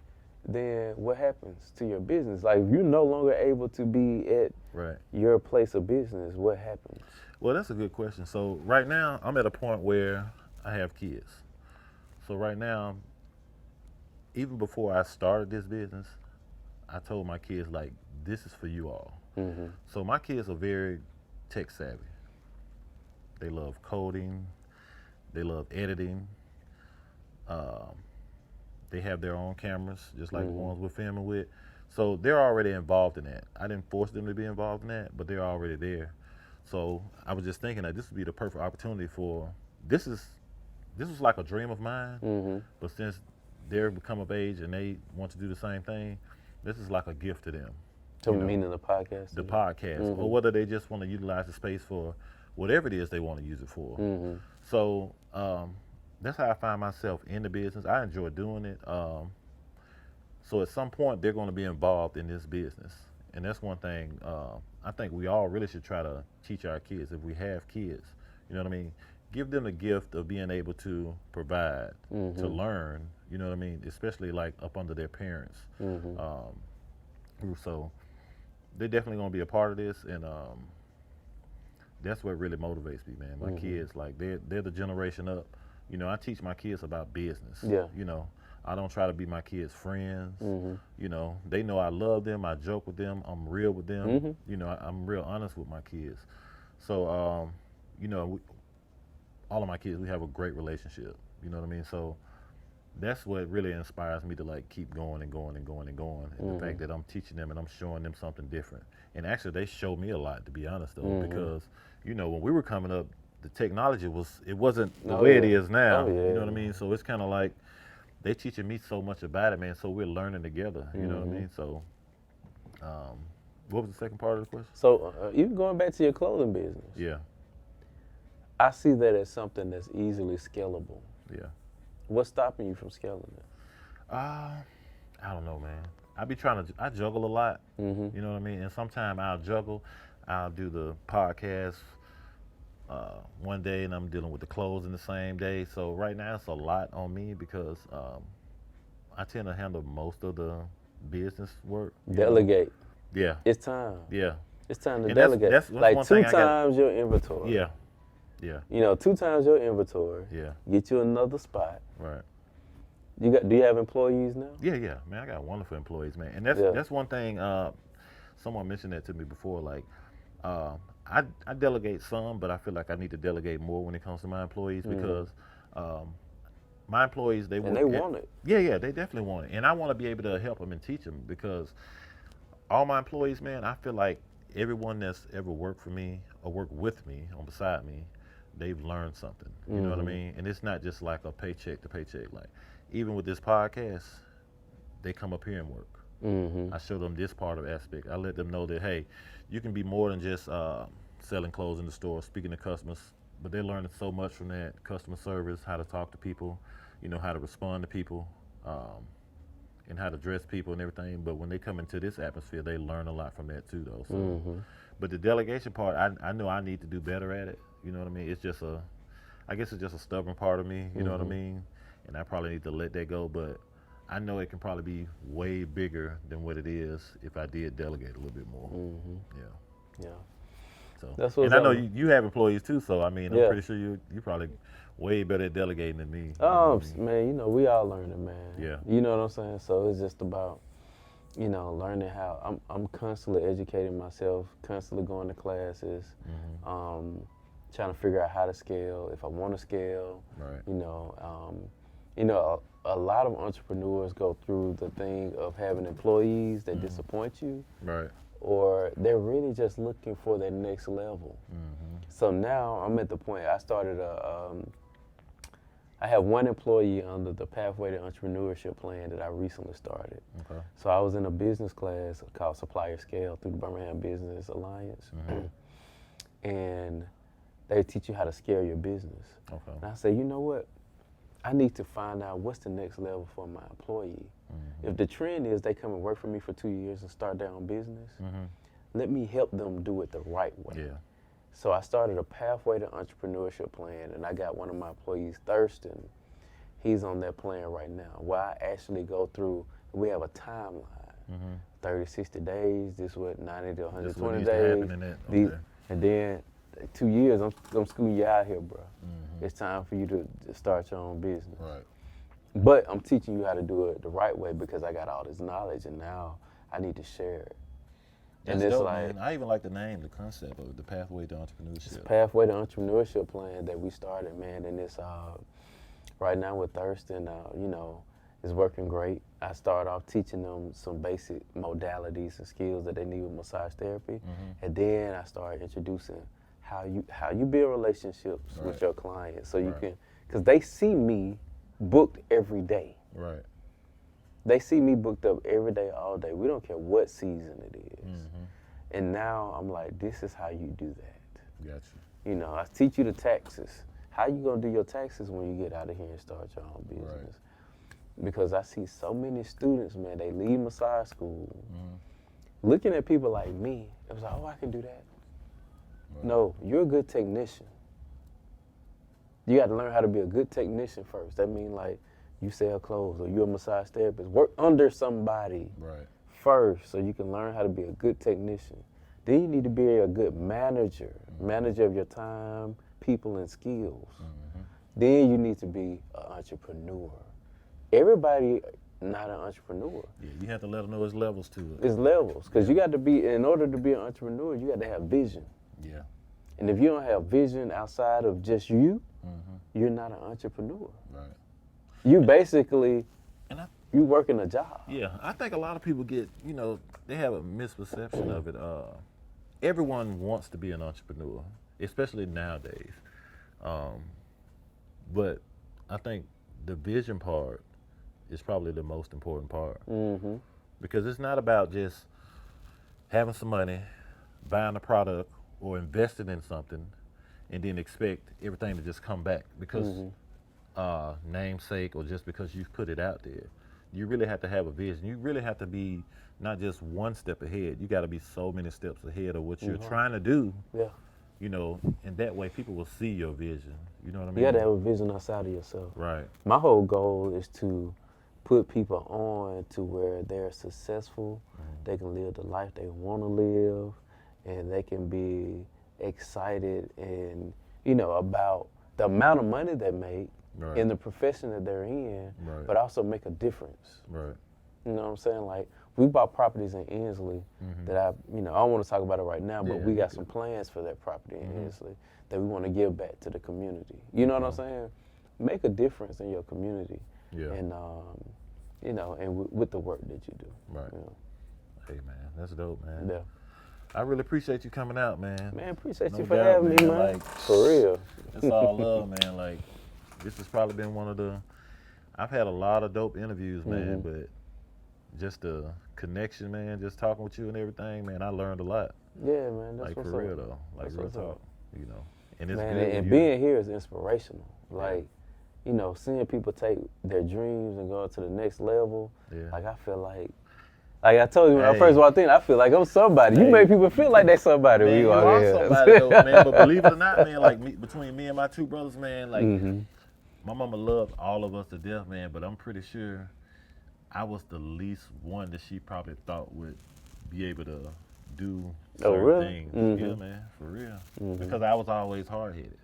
then what happens to your business? Like, if you're no longer able to be at Right. your place of business, what happens? Well, that's a good question. So right now, I'm at a point where I have kids. So right now, even before I started this business, I told my kids, like, this is for you all. Mm-hmm. So my kids are very tech savvy. They love coding. They love editing. They have their own cameras, just like the ones we're filming with. So they're already involved in that. I didn't force them to be involved in that, but they're already there. So I was just thinking that this would be the perfect opportunity for, this was like a dream of mine, but since they're become of age and they want to do the same thing, this is like a gift to them. So meaning the podcast? The podcast, or whether they just want to utilize the space for whatever it is they want to use it for. So that's how I find myself in the business. I enjoy doing it. So at some point, they're going to be involved in this business. And that's one thing I think we all really should try to teach our kids, if we have kids, you know what I mean? Give them the gift of being able to provide, to learn, you know what I mean? Especially like up under their parents. So they're definitely going to be a part of this, and that's what really motivates me, man. My kids, like, they're the generation up. You know, I teach my kids about business. Yeah. You know, I don't try to be my kids' friends. You know, they know I love them. I joke with them. I'm real with them. You know, I'm real honest with my kids. So, you know, all of my kids, we have a great relationship. You know what I mean? So that's what really inspires me to, like, keep going and going and going and going. And the fact that I'm teaching them and I'm showing them something different. And actually, they show me a lot, to be honest, though, because, you know, when we were coming up, the technology wasn't the way it is now. You know what I mean? So it's kind of like they teaching me so much about it, man. So we're learning together. You know what I mean? So, what was the second part of the question? So even going back to your clothing business, Yeah. I see that as something that's easily scalable. Yeah. What's stopping you from scaling it? I don't know, man. I juggle a lot. You know what I mean? And sometimes I'll juggle. I'll do the podcast one day, and I'm dealing with the clothes in the same day. So right now it's a lot on me because I tend to handle most of the business work. Delegate. Yeah. It's time. Yeah. It's time to And delegate. that's like one 2 thing I got- times your inventory. Yeah. Yeah. You know, 2 times your inventory. Yeah. Get you another spot. Right. Do you have employees now? Yeah, man. I got wonderful employees, man. And Yeah. that's one thing. Someone mentioned that to me before. Like, I delegate some, but I feel like I need to delegate more when it comes to my employees because my employees, they And work. they want it. Yeah, they definitely want it, and I want to be able to help them and teach them because all my employees, man, I feel like everyone that's ever worked for me or worked with me on beside me, they've learned something. You know what I mean? And it's not just like a paycheck to paycheck. Like, even with this podcast, they come up here and work. I show them this part of aspect. I let them know that, hey, you can be more than just selling clothes in the store, speaking to customers, but they're learning so much from that. Customer service, how to talk to people, you know, how to respond to people, and how to dress people and everything. But when they come into this atmosphere, they learn a lot from that too, though. So, but the delegation part, I know I need to do better at it. You know what I mean? It's just I guess it's just a stubborn part of me. You know what I mean? And I probably need to let that go. But I know it can probably be way bigger than what it is if I did delegate a little bit more. Yeah. Yeah. So, That's what's and I know up. you have employees too. So I mean, I'm Yeah. pretty sure you probably way better at delegating than me. You know Oh, what I mean? man, you know, we all learning, man. Yeah. You know what I'm saying? So it's just about, you know, learning how I'm constantly educating myself, constantly going to classes, trying to figure out how to scale, if I want to scale. Right. You know, a lot of entrepreneurs go through the thing of having employees that disappoint you, Right. or they're really just looking for their next level. So now I'm at the point, I started I have one employee under the Pathway to Entrepreneurship plan that I recently started. Okay. So I was in a business class called Supplier Scale through the Birmingham Business Alliance. And they teach you how to scale your business. Okay. And I said, you know what? I need to find out what's the next level for my employee. If the trend is they come and work for me for 2 years and start their own business, let me help them do it the right way. Yeah. So I started a Pathway to Entrepreneurship plan, and I got one of my employees, Thurston. He's on that plan right now, where I actually go through we have a timeline. 30, 60 days, this what 90 to 120 This what days. needs to happen in that. These- Okay. And then 2 years, I'm schooling you out here, bro. It's time for you to start your own business. Right. But I'm teaching you how to do it the right way because I got all this knowledge and now I need to share it. That's and it's dope, like man. I even like the name, the concept of the pathway to entrepreneurship. it's Pathway to Entrepreneurship plan that we started, man, and it's right now with Thurston, you know, it's working great. I started off teaching them some basic modalities and skills that they need with massage therapy, and then I started introducing how you build relationships with your clients, so you can, because they see me booked every day. Right. They see me booked up every day, all day. We don't care what season it is. And now I'm like, this is how you do that. Gotcha. You know, I teach you the taxes. How you gonna do your taxes when you get out of here and start your own business? Because I see so many students, man, they leave massage school looking at people like me. It was like, oh, I can do that. No, you're a good technician. You got to learn how to be a good technician first. That means like you sell clothes or you're a massage therapist. Work under somebody first so you can learn how to be a good technician. Then you need to be a good manager, manager of your time, people, and skills. Then you need to be an entrepreneur. Everybody not an entrepreneur. Yeah, you have to let them know there's levels to it. It's levels, because you got to be, in order to be an entrepreneur, you got to have vision. Yeah. And if you don't have vision outside of just you, you're not an entrepreneur. Right. You basically, And you working a job. yeah, I think a lot of people get, you know, they have a misperception of it. Everyone wants to be an entrepreneur, especially nowadays. But I think the vision part is probably the most important part. Because it's not about just having some money, buying a product, or investing in something, and then expect everything to just come back because namesake or just because you've put it out there. You really have to have a vision. You really have to be not just one step ahead. You got to be so many steps ahead of what you're trying to do. Yeah. You know, and that way people will see your vision. You know what I mean? You got to have a vision outside of yourself. Right. My whole goal is to put people on to where they're successful, they can live the life they want to live, and they can be excited and, you know, about the amount of money they make in the profession that they're in, but also make a difference. Right. You know what I'm saying? Like, we bought properties in Inslee that I don't want to talk about it right now, but we got some plans for that property in Inslee that we want to give back to the community. You know what I'm saying? Make a difference in your community. Yeah. And, you know, and with the work that you do. Right. You know? Hey, man, that's dope, man. Yeah. I really appreciate you coming out, man. Man, appreciate No you for doubt, having me, man. Like, For real. It's all love, man. Like, this has probably been one of the, I've had a lot of dope interviews, man, but just the connection, man, just talking with you and everything, man, I learned a lot. Yeah, man, that's Like, what's for up. real, though. Like, That's real what's up. talk, you know. And it's Man, good. and when being here is inspirational. Like, you know, seeing people take their dreams and go to the next level, like, I feel like I told you when I first walked in, I feel like I'm somebody. You make people feel like they somebody when man, you you out are here. somebody, though, man. But believe it or not, man, like, between me and my two brothers, man, like, my mama loved all of us to death, man, but I'm pretty sure I was the least one that she probably thought would be able to do certain things. Yeah, man, for real. Because I was always hard-headed.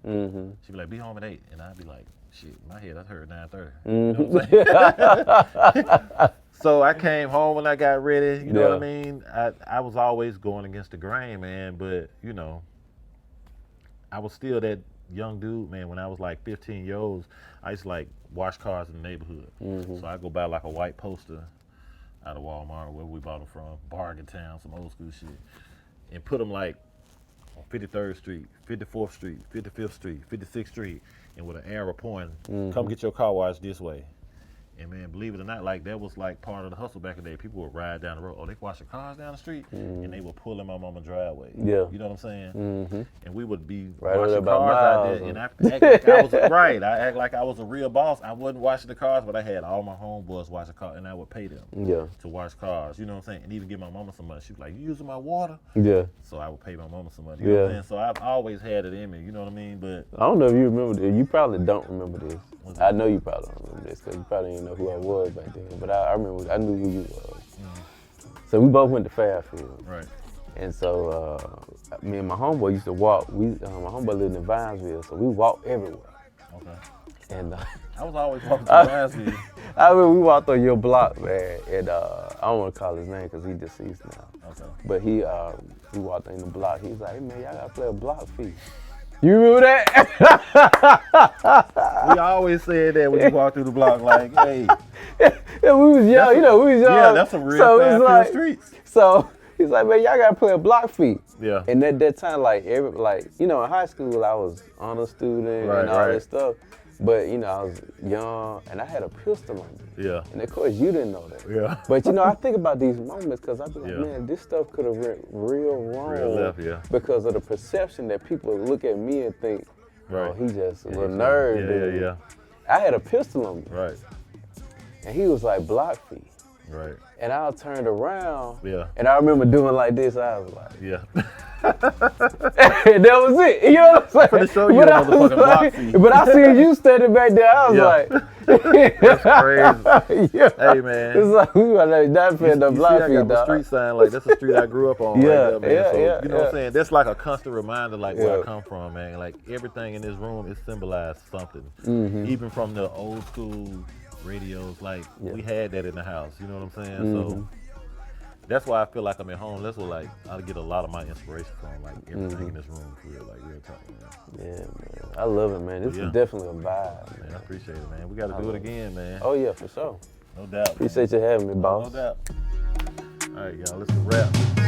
She'd be like, be home at 8. And I'd be like, shit, in my head, I heard 9:30. You know what I'm saying? So I came home when I got ready. You know what I mean? I was always going against the grain, man. But, you know, I was still that young dude, man. When I was like 15 years old, I used to like wash cars in the neighborhood. So I go buy like a white poster out of Walmart, where we bought them from, Bargain Town, some old school shit, and put them like on 53rd Street, 54th Street, 55th Street, 56th Street, and with an arrow pointing, come get your car washed this way. And man, believe it or not, like that was like part of the hustle back in the day. People would ride down the road, they wash their cars down the street, and they would pull in my mama's driveway. Yeah. You know what I'm saying? And we would be Right washing about cars out miles, there, and I act like I was right. I act like I was a real boss. I wasn't washing the cars, but I had all my homeboys wash the car, and I would pay them to wash cars. You know what I'm saying? And even give my mama some money. She was like, "You using my water?" Yeah. So I would pay my mama some money. You know what I'm saying? So I've always had it in me. You know what I mean? But I don't know if you remember this. You probably don't remember this. I know you probably don't remember this because you probably didn't know who I was back then. But I remember, I knew who you was. So we both went to Fairfield. Right. And so me and my homeboy used to walk. My homeboy lived in Vinesville, so we walked everywhere. Okay. And I was always walking to Vinesville. I mean, we walked on your block, man. And I don't want to call his name because he's deceased now. Okay. But we walked on the block. He was like, hey, man, y'all got to play a block fee. You remember that? We always said that when you walk through the block, like, hey. Yeah, we was young, we was young. Yeah, that's some real Fairfield streets. So he's like, man, y'all gotta play a block fee. Yeah. And at that time, in high school, I was honor student and all this stuff. But, I was young and I had a pistol on me. Yeah. And of course, you didn't know that. Yeah. But, I think about these moments because I be like, man, this stuff could have went real wrong. Real left, yeah. Because of the perception that people look at me and think, right. oh, he just a little nerd. Yeah. I had a pistol on me. Right. And he was like, block fee. Right. And I turned around. Yeah. And I remember doing like this. I was like, yeah. And that was it. You know what I'm saying? I'm gonna show you a motherfucking block fee. But I seen you standing back there. I was like, that's crazy. Yeah. Hey, man. It's like, we were like, not paying the block fee, I got my dog. street sign, like, that's the street I grew up on. Yeah, right there, man. So, yeah, you know what I'm saying? That's like a constant reminder, like, where I come from, man. Like, everything in this room is symbolized something. Even from the old school radios, like, we had that in the house. You know what I'm saying? So that's why I feel like I'm at home. That's what, like, I get a lot of my inspiration from, like, everything in this room, for real, like, real talk, man. Yeah, man. I love it, man. This is definitely a vibe, man. I appreciate it, man. We got to do it again, man. Oh, yeah, for sure. No doubt. Appreciate you having me, boss. No doubt. All right, y'all, let's wrap.